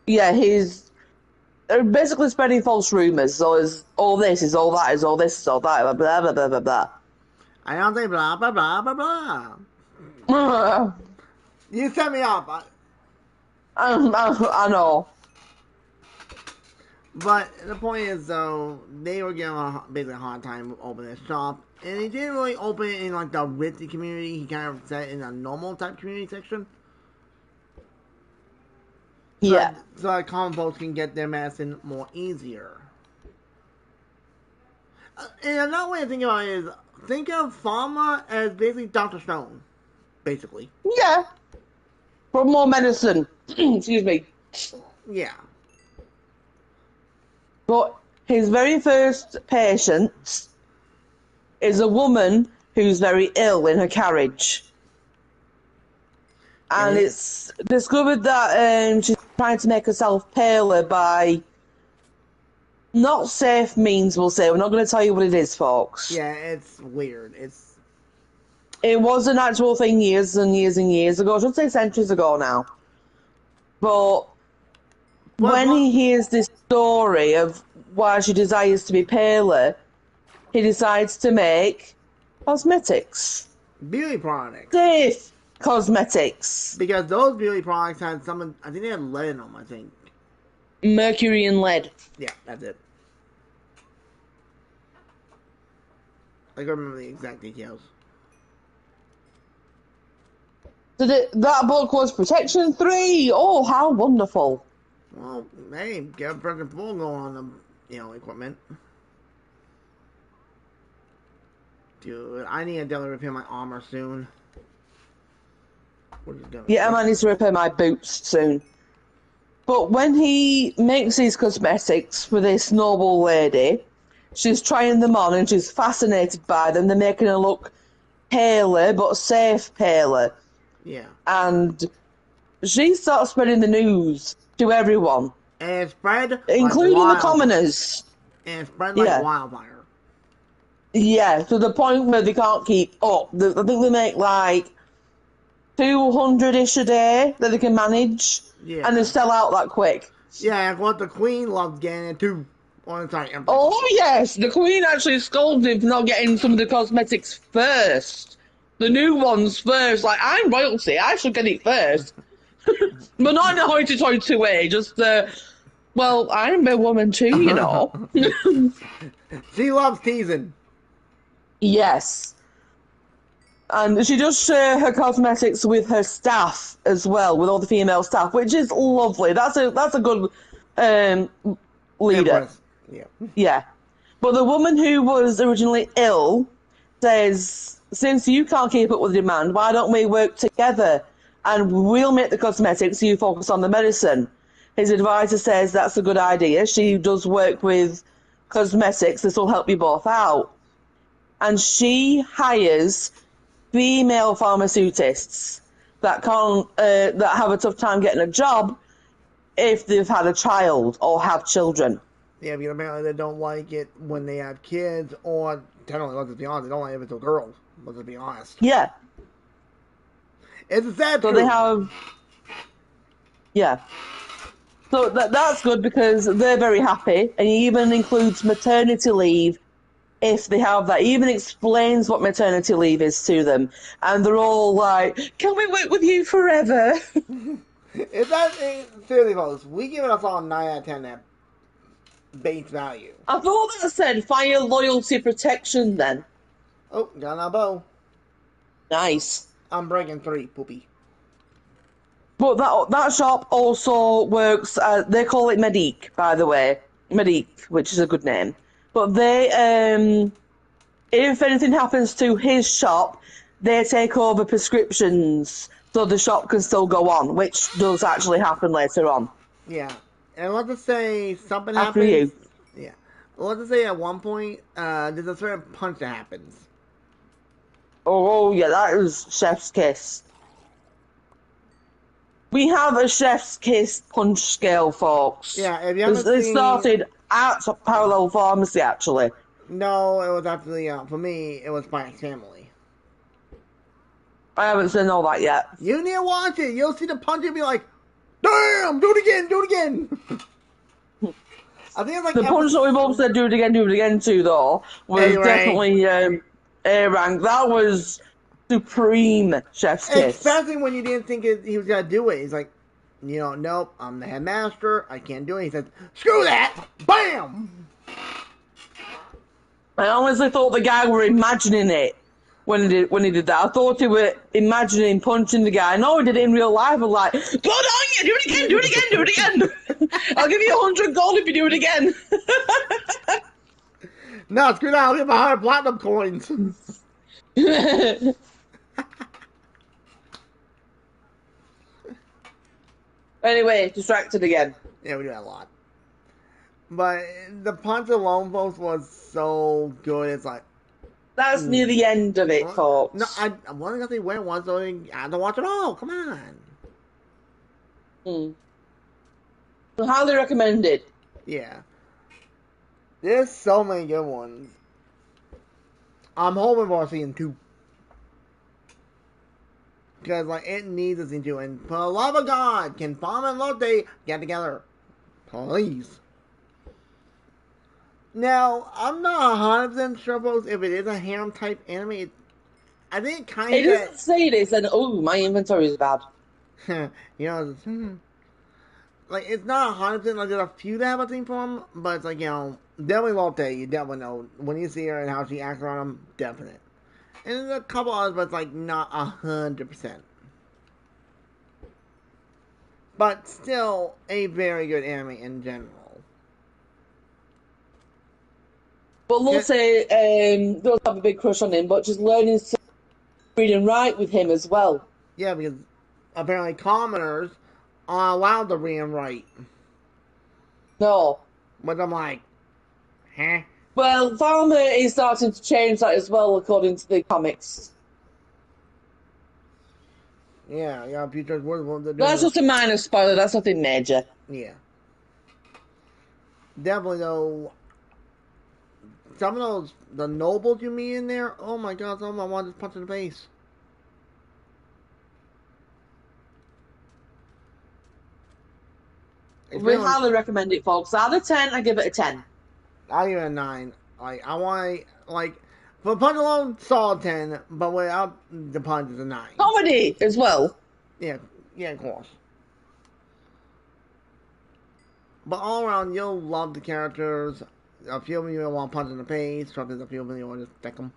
S2: Yeah, he's basically spreading false rumors. So is all this, is all that, is all this, is all that, blah blah blah blah blah.
S1: I don't say blah blah blah blah blah.
S2: blah.
S1: You set me up.
S2: I know.
S1: But the point is, though, they were giving him basically a hard time opening his shop. And he didn't really open it in, like, the ritzy community. He kind of set it in a normal type community section. So
S2: Yeah.
S1: so that common folks can get their medicine more easier. And another way to think about it is, think of pharma as basically Dr. Stone. Basically.
S2: Yeah. For more medicine. Excuse me.
S1: Yeah.
S2: But his very first patient is a woman who's very ill in her carriage. And it's discovered that she's trying to make herself paler by not safe means, we'll say. We're not going to tell you what it is, folks.
S1: Yeah, it's weird.
S2: It was an actual thing years and years and years ago. I should say centuries ago now. But when he hears this story of why she desires to be paler, he decides to make cosmetics.
S1: Beauty products.
S2: Safe cosmetics.
S1: Because those beauty products had some, I think they had lead in them, I think.
S2: Mercury and lead.
S1: Yeah, that's it. I can't remember the exact details.
S2: So that book was Protection 3. Oh, how wonderful.
S1: Well, hey, get a present full going on the, equipment. Dude, I need to definitely repair my armor soon.
S2: Yeah, I might need to repair my boots soon. But when he makes these cosmetics for this noble lady, she's trying them on and she's fascinated by them. They're making her look paler, but safe paler.
S1: Yeah.
S2: And she starts spreading the news to everyone.
S1: And it spread
S2: including
S1: like
S2: the commoners.
S1: And it spread like wildfire.
S2: Yeah, to the point where they can't keep up. I think they make like 200-ish a day that they can manage.
S1: Yeah.
S2: And they sell out that quick.
S1: Yeah, and what the Queen loved getting it too.
S2: Oh, yes, the Queen actually scolded him for not getting some of the cosmetics first. The new ones first. Like, I'm royalty, I should get it first. But not in a hoity-toity way, just Well, I'm a woman too, you know.
S1: She loves teasing.
S2: Yes. And she does share her cosmetics with her staff as well, with all the female staff, which is lovely. That's a good um, leader.
S1: Empress. Yeah.
S2: Yeah. But the woman who was originally ill says, since you can't keep up with the demand, why don't we work together and we'll make the cosmetics, you focus on the medicine. His advisor says that's a good idea. She does work with cosmetics. This will help you both out. And she hires female pharmaceutists that can't that have a tough time getting a job if they've had a child or have children.
S1: Yeah, because apparently they don't like it when they have kids, or technically, let's just be honest, they don't like it if it's a girl. Let's just be honest.
S2: Yeah.
S1: It's a sad
S2: So
S1: truth.
S2: they have, yeah. So that's good because they're very happy, and he even includes maternity leave if they have that. He even explains what maternity leave is to them, and they're all like, "Can we work with you forever?"
S1: Is that seriously, folks? We give us all 9 out of 10 at base value.
S2: I thought that said fire loyalty protection. Then
S1: Oh, got a bow.
S2: nice.
S1: I'm breaking 3, poopy.
S2: But that shop also works. They call it Medique, by the way, Medique, which is a good name. But they, if anything happens to his shop, they take over prescriptions, so the shop can still go on, which does actually happen later on.
S1: Yeah. And let's just say something
S2: After
S1: happens.
S2: you.
S1: Yeah. Let's just say at one point, there's a certain punch that happens.
S2: Oh yeah, that is chef's kiss. We have a chef's kiss punch scale, folks.
S1: Yeah, if you haven't
S2: It
S1: seen.
S2: started at Parallel Pharmacy, actually.
S1: No, it was actually, for me, it was Spike's family.
S2: I haven't seen all that yet.
S1: You need to watch it. You'll see the punch and be like, damn, do it again, do it again. I think it's like
S2: The punch that we both said do it again too, though, was definitely A rank. That was supreme chef's kiss.
S1: Especially when you didn't think he was going to do it. He's like, nope, I'm the headmaster. I can't do it. He said, screw that. Bam.
S2: I honestly thought the guy were imagining it when he did that. I thought he were imagining punching the guy. No, he did it in real life. I was like, good on you, do it again, do it again, do it again. I'll give you 100 gold if you do it again.
S1: No, screw that. I'll get 100 platinum coins.
S2: Anyway, distracted again.
S1: Yeah, we do that a lot. But the punch alone, folks, was so good. It's like,
S2: that's near the end of it, folks.
S1: no, I wasn't gonna say where it was, so I had to watch it all. Come on.
S2: Highly recommended.
S1: Yeah. There's so many good ones. I'm hoping for season 2. Because, like, it needs a season 2. And for the love of God, can Palm and Lotte get together? Please. Now, I'm not 100% sure, folks, if it is a harem type anime. I think it kind of.
S2: It doesn't say it is, and oh, my inventory is bad.
S1: Like, it's not 100% like there's a few that have a theme for them, but it's like, definitely Lotte, you definitely know. When you see her and how she acts around them, definite. And there's a couple others, but it's like not 100%. But still, a very good anime in general.
S2: But Lotte does have a big crush on him, but she's learning to read and write with him as well.
S1: Yeah, because apparently commoners are allowed to read and write.
S2: No.
S1: But I'm like, huh?
S2: Well, Farmer is starting to change that as well, according to the comics.
S1: Yeah, Peter's word.
S2: That's just a minor spoiler, that's nothing major.
S1: Yeah. Definitely, though, some of those, the nobles you meet in there, oh my god, some of them I want to punch in the face.
S2: We highly recommend it, folks. Out of 10, I give it a 10.
S1: I'll give it a 9. Like, I want, like, for punch alone, solid 10, but without the punch, is a 9.
S2: Comedy as well.
S1: Yeah, of course. But all around, you'll love the characters. A few of you will want to punch in the face. There's a few of you will just stick them.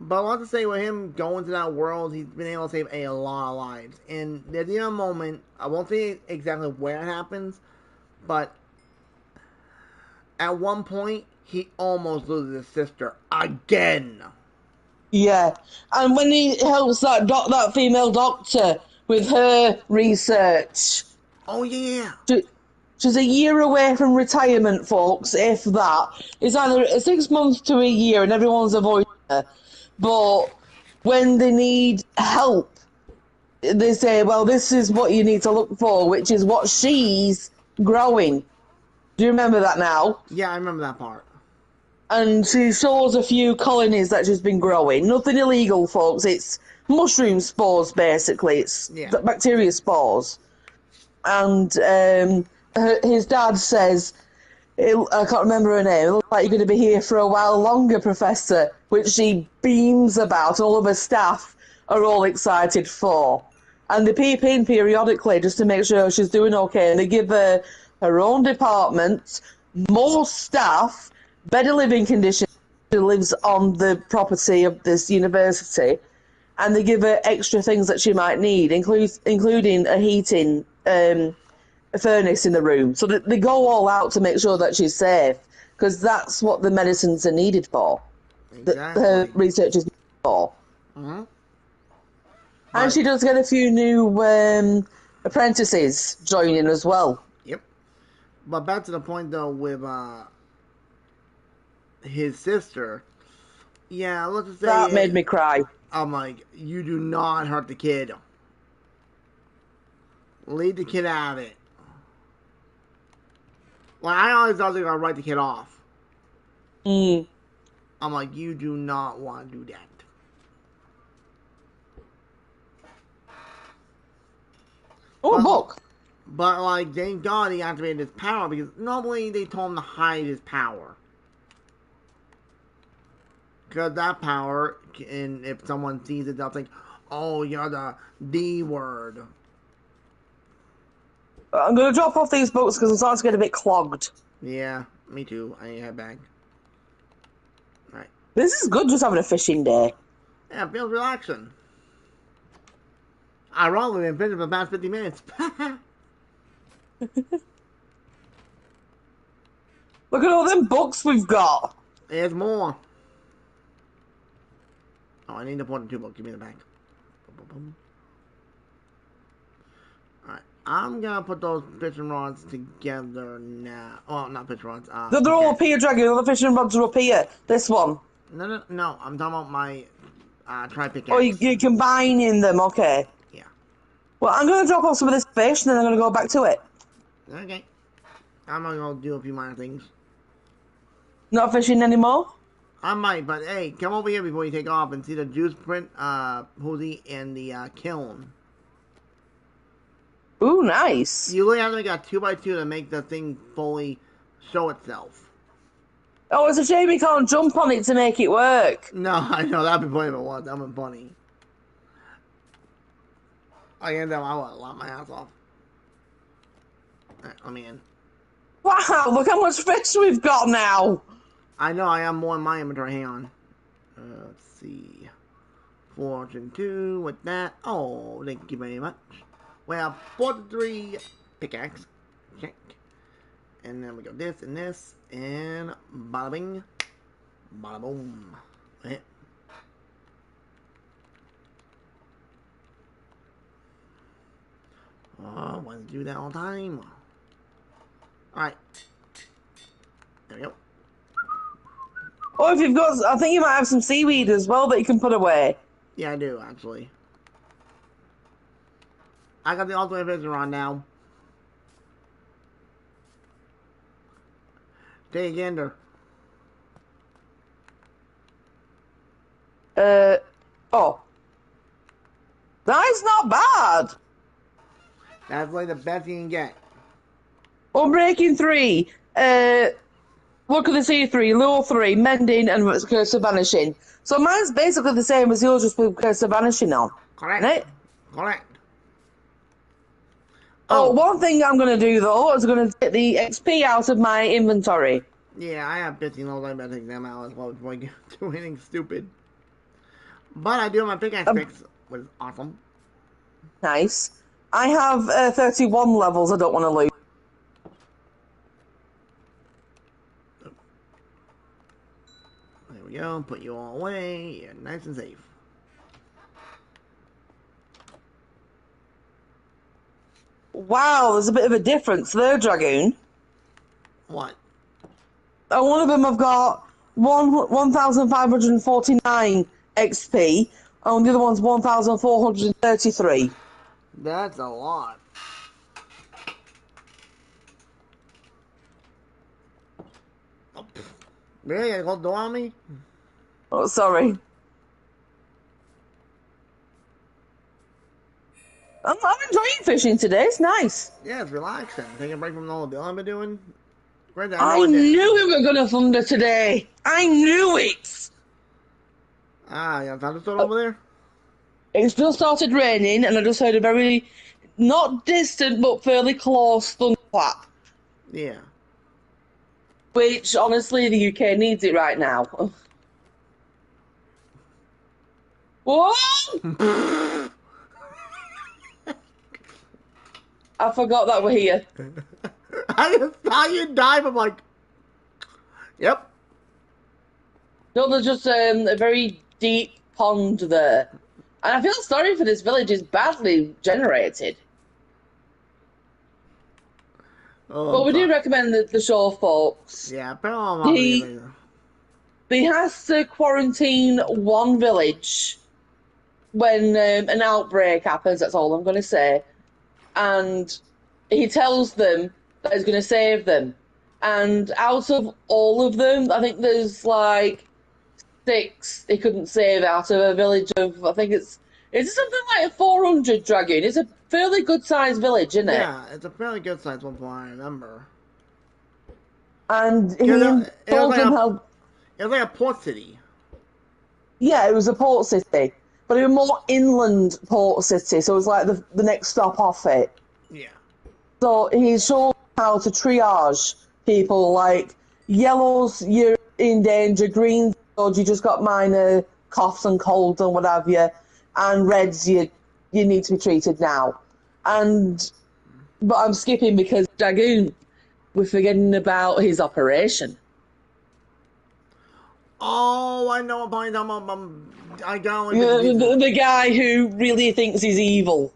S1: But a lot to say with him going to that world, he's been able to save a lot of lives. And there's even a moment, I won't say exactly where it happens, but at one point, he almost loses his sister again.
S2: Yeah, and when he helps that female doctor with her research,
S1: Oh, yeah.
S2: she's a year away from retirement, folks, if that. It's either 6 months to a year and everyone's avoiding her. But when they need help, they say, well, this is what you need to look for, which is what she's growing. Do you remember that now?
S1: Yeah, I remember that part.
S2: And she shows a few colonies that she's been growing. Nothing illegal, folks. It's mushroom spores, basically. It's
S1: Yeah.
S2: bacteria spores. And his dad says, I can't remember her name, it looks like you're going to be here for a while longer, Professor, which she beams about, and all of her staff are all excited for. And they peep in periodically just to make sure she's doing okay, and they give her her own department, more staff, better living conditions. She lives on the property of this university, and they give her extra things that she might need, including a heating a furnace in the room. So they go all out to make sure that she's safe, because that's what the medicines are needed for.
S1: Exactly.
S2: Her research is for.
S1: Mm-hmm.
S2: And she does get a few new apprentices joining as well.
S1: Yep. But back to the point, though, with his sister. Yeah, let's just say...
S2: That made me cry.
S1: I'm like, you do not hurt the kid. Leave the kid out of it. Like, I always thought they were going to write the kid off.
S2: Mm.
S1: I'm like, you do not want to do that.
S2: Oh, a book.
S1: But, like, thank God he activated his power, because normally they told him to hide his power. Because that power, and if someone sees it, they'll think, oh, you're the D word.
S2: I'm going to drop off these books because I'm starting to get a bit clogged.
S1: Yeah, me too. I need to head back. Alright.
S2: This is good, just having a fishing day.
S1: Yeah, it feels relaxing. Ironically, we've been fishing for the past 50 minutes.
S2: Look at all them books we've got.
S1: There's more. Oh, I need to put in 2 books. Give me the bag. Alright, I'm gonna put those fishing rods together now. Oh, not fishing rods.
S2: They're all up here, Dragon. All the fishing rods are up here. This one.
S1: No. I'm talking about my tri-pickaxe.
S2: Oh, you're combining them. Okay.
S1: Yeah.
S2: Well, I'm going to drop off some of this fish, and then I'm going to go back to it.
S1: Okay. I'm gonna go do a few minor things.
S2: Not fishing anymore?
S1: I might, but hey, come over here before you take off and see the juice print hoodie in the kiln.
S2: Ooh, nice.
S1: You really have to make a 2x2 to make the thing fully show itself.
S2: Oh, it's a shame we can't jump on it to make it work.
S1: No, I know, that'd be funny if it was. That'd be funny. I end up, I would lock my ass off. Alright, let me in.
S2: Wow, look how much fish we've got now.
S1: I know, I have more in my inventory. Hang on. Let's see. 402 with that. Oh, thank you very much. We have 43 pickaxe. Check. And then we go this and this. And bada bing. Bada boom. Right. Oh, I want to do that all the time. Alright. There we go.
S2: Or if you've got, I think you might have some seaweed as well that you can put away.
S1: Yeah, I do, actually. I got the ultimate visitor on now. Take a gander.
S2: Oh. That's not bad.
S1: That's like the best you can get.
S2: Unbreaking 3. Look at the C3, Lure 3, Mending, and Curse of Vanishing. So mine's basically the same as yours, just with Curse of Vanishing on.
S1: Correct.
S2: Right?
S1: Correct.
S2: Oh,
S1: Oh,
S2: one thing I'm going to do, though, is going to take the XP out of my inventory.
S1: yeah, I have 15 levels. I better take them out as well before I do anything stupid. But I do have my pickaxe
S2: Um,
S1: fix, which is awesome.
S2: nice. I have 31 levels I don't want to lose.
S1: There we go. Put you all away. You're nice and safe.
S2: Wow, there's a bit of a difference there, Dragoon.
S1: What?
S2: One of them I've got 1,549 XP, and the other one's 1,433.
S1: That's a lot. Oh, really? You got door on me?
S2: Oh, sorry. I'm enjoying fishing today. It's nice.
S1: Yeah, it's relaxing. Take a break from all the building I've been doing. Granted, I know
S2: I
S1: it did.
S2: knew we were going to thunder today. I knew it.
S1: Ah, you have thunderstorm over there?
S2: It's just started raining, and I just heard a very, not distant, but fairly close thunderclap,
S1: Yeah.
S2: which, honestly, the UK needs it right now. Whoa! I forgot that we're here.
S1: I just saw you dive. I'm like, yep.
S2: No, there's just a very deep pond there. And I feel sorry for this village. It's badly generated.
S1: Oh,
S2: But
S1: I'm
S2: we do
S1: sorry.
S2: recommend the show, folks.
S1: Yeah, apparently I'm
S2: He,
S1: later.
S2: he has to quarantine one village when an outbreak happens. That's all I'm going to say. And he tells them that he's going to save them. And out of all of them, I think there's like 6 he couldn't save out of a village of, I think it's something like 400, Dragoon. It's a fairly good sized village, isn't it?
S1: Yeah, it's a fairly good size one from what I remember.
S2: And
S1: Cause
S2: he
S1: it was
S2: told
S1: like
S2: them
S1: a,
S2: how,
S1: it was like a port city.
S2: yeah, it was a port city, but it was more inland port city, so it was like the next stop off it.
S1: Yeah.
S2: So he showed how to triage people, like yellows, you're in danger, greens, you just got minor coughs and colds and what have you, and reds, you need to be treated now. But I'm skipping because Dragoon, we're forgetting about his operation.
S1: Oh, I know what point I'm talking about. I got only bits and
S2: The,
S1: pieces.
S2: the, the guy who really thinks he's evil.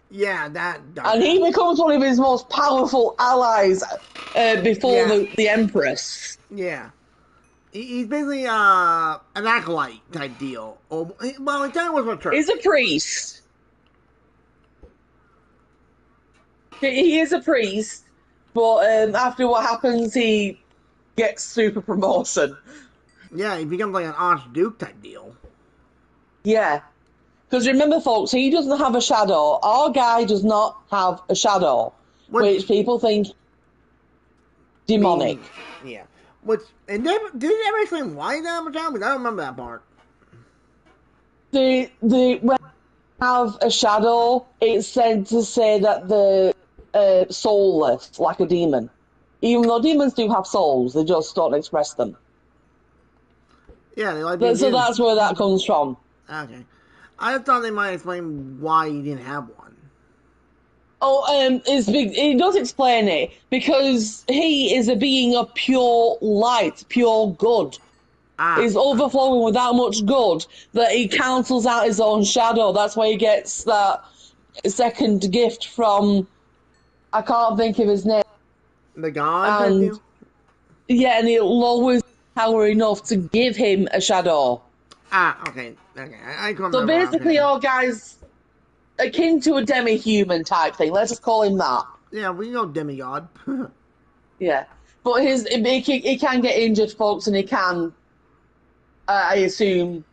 S1: Yeah, that
S2: And he
S1: dumbass.
S2: becomes one of his most powerful allies before
S1: Yeah,
S2: the Empress.
S1: yeah. He's basically an acolyte type deal. Or well, he kind of was for church.
S2: He's a priest. He is a priest, but after what happens, he gets super promotion.
S1: Yeah, he becomes like an archduke type deal.
S2: Yeah. Because remember, folks, he doesn't have a shadow. Our guy does not have a shadow, which people think demonic.
S1: Mean, yeah. Which and did it ever explain why that much time? Because I don't remember that part.
S2: When they have a shadow, it's said to say that they're soulless, like a demon. Even though demons do have souls, they just don't express them.
S1: Yeah, they like
S2: So that's where that comes from.
S1: Okay. I just thought they might explain why he didn't have one.
S2: Oh, he does explain it because he is a being of pure light, pure good. He's overflowing with that much good that he cancels out his own shadow. That's why he gets that second gift from, I can't think of his name.
S1: The god type
S2: And
S1: deal?
S2: yeah, and he'll always power enough to give him a shadow.
S1: Okay. I couldn't
S2: So
S1: remember.
S2: basically, our guy's akin to a demi-human type thing. Let's just call him that.
S1: Yeah, we know demigod.
S2: Yeah, but he can get injured, folks, and he can, I assume,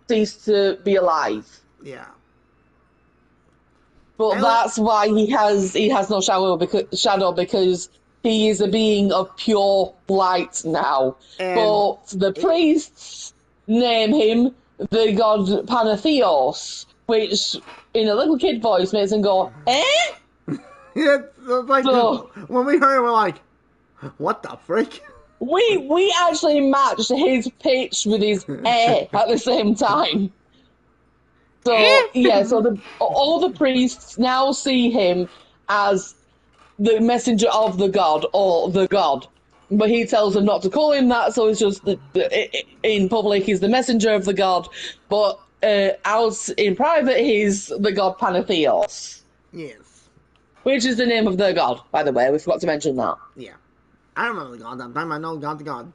S2: cease to be alive.
S1: Yeah.
S2: But that's why he has no shadow because he is a being of pure light now. But the priests name him the god Panatheos, which in a little kid voice makes him go, eh?
S1: It's like,
S2: So
S1: when we heard it, we're like, what the frick?
S2: we actually matched his pitch with his air at the same time. So yeah, so all the priests now see him as the messenger of the god or the god. But he tells them not to call him that, so it's just in public he's the messenger of the god, but out in private he's the god Pantheos,
S1: Yes.
S2: which is the name of their god, by the way. We forgot to mention that.
S1: Yeah. I don't remember the god that time. I know God to God.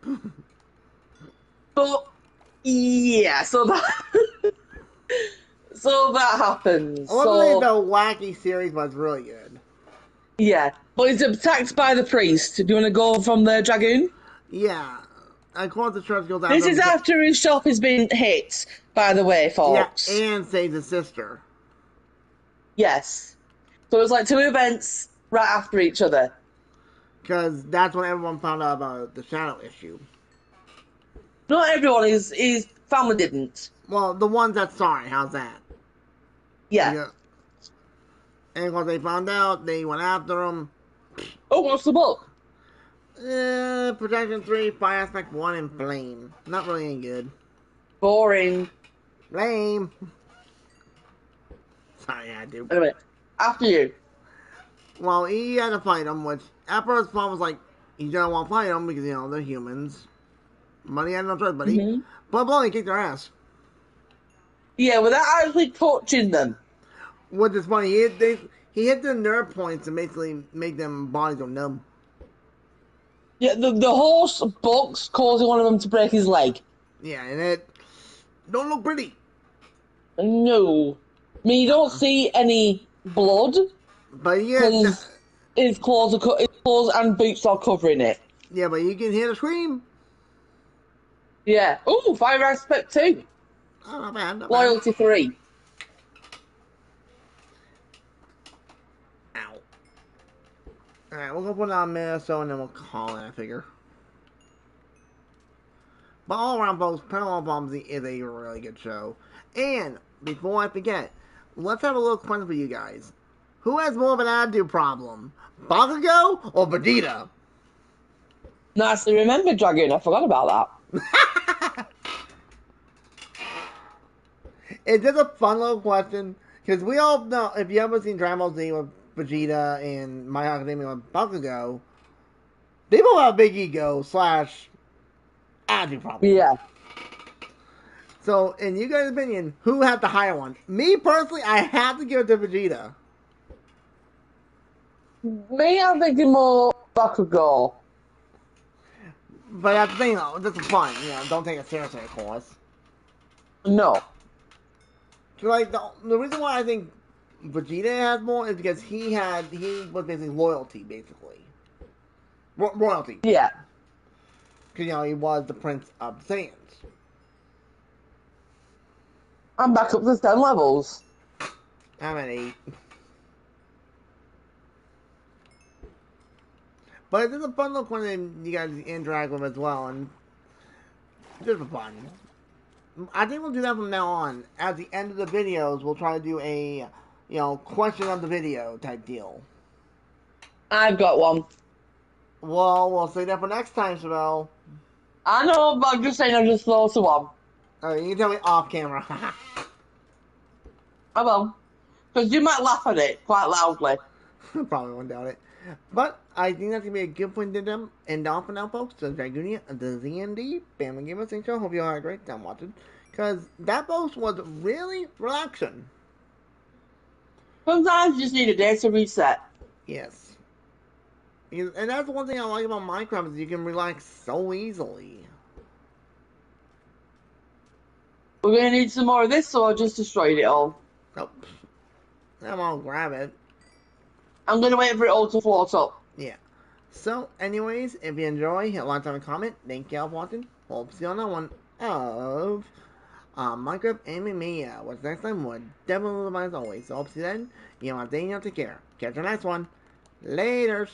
S2: But yeah, so that so that happens.
S1: Luckily, the
S2: So
S1: wacky series was really good.
S2: yeah, but he's attacked by the priest. Do you want to go from the dragoon?
S1: Yeah. Of course, the church goes after
S2: This
S1: him.
S2: is after his shop has been hit, by the way,
S1: Yeah,
S2: folks.
S1: and saves his sister.
S2: Yes. So it's like two events right after each other.
S1: Because that's when everyone found out about the shadow issue.
S2: Not everyone, his family didn't.
S1: Well, the ones that saw it, how's that?
S2: Yeah.
S1: And once they found out, they went after him.
S2: Oh, what's the book?
S1: Protection 3, Fire Aspect 1, and Flame. Not really any good.
S2: Boring.
S1: Flame! Sorry, I had to.
S2: Anyway, after you.
S1: Well, he had to fight them, which at first Paul was like, he didn't want to fight them because, they're humans. But he had no choice, buddy.
S2: Mm-hmm.
S1: But Blondie kicked their ass.
S2: Yeah, without actually touching them.
S1: Which is funny, he hit the nerve points to basically make them bodies go numb.
S2: Yeah, the horse bucks causing one of them to break his leg.
S1: Yeah, and it don't look pretty.
S2: No. I mean, you don't see any blood.
S1: But yeah,
S2: Because his claws and boots are covering it.
S1: yeah, but you can hear the scream.
S2: Yeah. Ooh, Fire Aspect 2.
S1: Oh, not bad, not bad.
S2: Loyalty 3.
S1: Ow. Alright, we'll go put it on Minnesota and then we'll call it, I figure. But all around, folks, Parallel Bombs is a really good show. And, before I forget, let's have a little question for you guys. Who has more of an attitude problem? Bakugo or Vegeta?
S2: Nicely remembered, Dragoon. I forgot about that.
S1: It's just a fun little question. Because we all know, if you ever seen Dragon Ball Z with Vegeta and My Hero Academia with Bakugo, they both have a big ego / attitude problem.
S2: Yeah.
S1: So, in you guys' opinion, who had the higher one? Me, personally, I have to give it to Vegeta.
S2: Me, I'm thinking more Bakugo.
S1: But that's the thing, though. This is fun. Don't take it seriously, of course.
S2: No.
S1: Like, the reason why I think Vegeta has more is because he was basically loyalty, basically. Royalty.
S2: Yeah.
S1: Because, he was the Prince of the Saiyans.
S2: I'm back up to 10 levels.
S1: I'm at 8. But it's just a fun little one you guys interact with as well, and just for fun. I think we'll do that from now on. At the end of the videos, we'll try to do a, question of the video type deal.
S2: I've got one.
S1: Well, we'll say that for next time, Shabelle.
S2: I know, but I'm just saying I just thought of one.
S1: Alright, you can tell me off camera.
S2: I will. Because you might laugh at it quite loudly.
S1: Probably won't doubt it. But I think that's going to be a good point to end off for now, folks. So, Dragoonia, the ZND, Family Gamer Thing Show. Hope you all had a great time watching. Because that post was really relaxing.
S2: Sometimes you just need a day to reset.
S1: Yes. And that's one thing I like about Minecraft is you can relax so easily.
S2: We're going to need some more of this, so I just destroyed it all.
S1: Nope. I'm gonna grab it.
S2: I'm going to wait for it all to float up.
S1: Yeah. So, anyways, if you enjoy, hit like, and comment. Thank you all for watching. Hope to see you on that one of Minecraft AnimeMania. What's next time? We're definitely as always. So, hope to see you then. You know, take care. Catch you next one. Laters.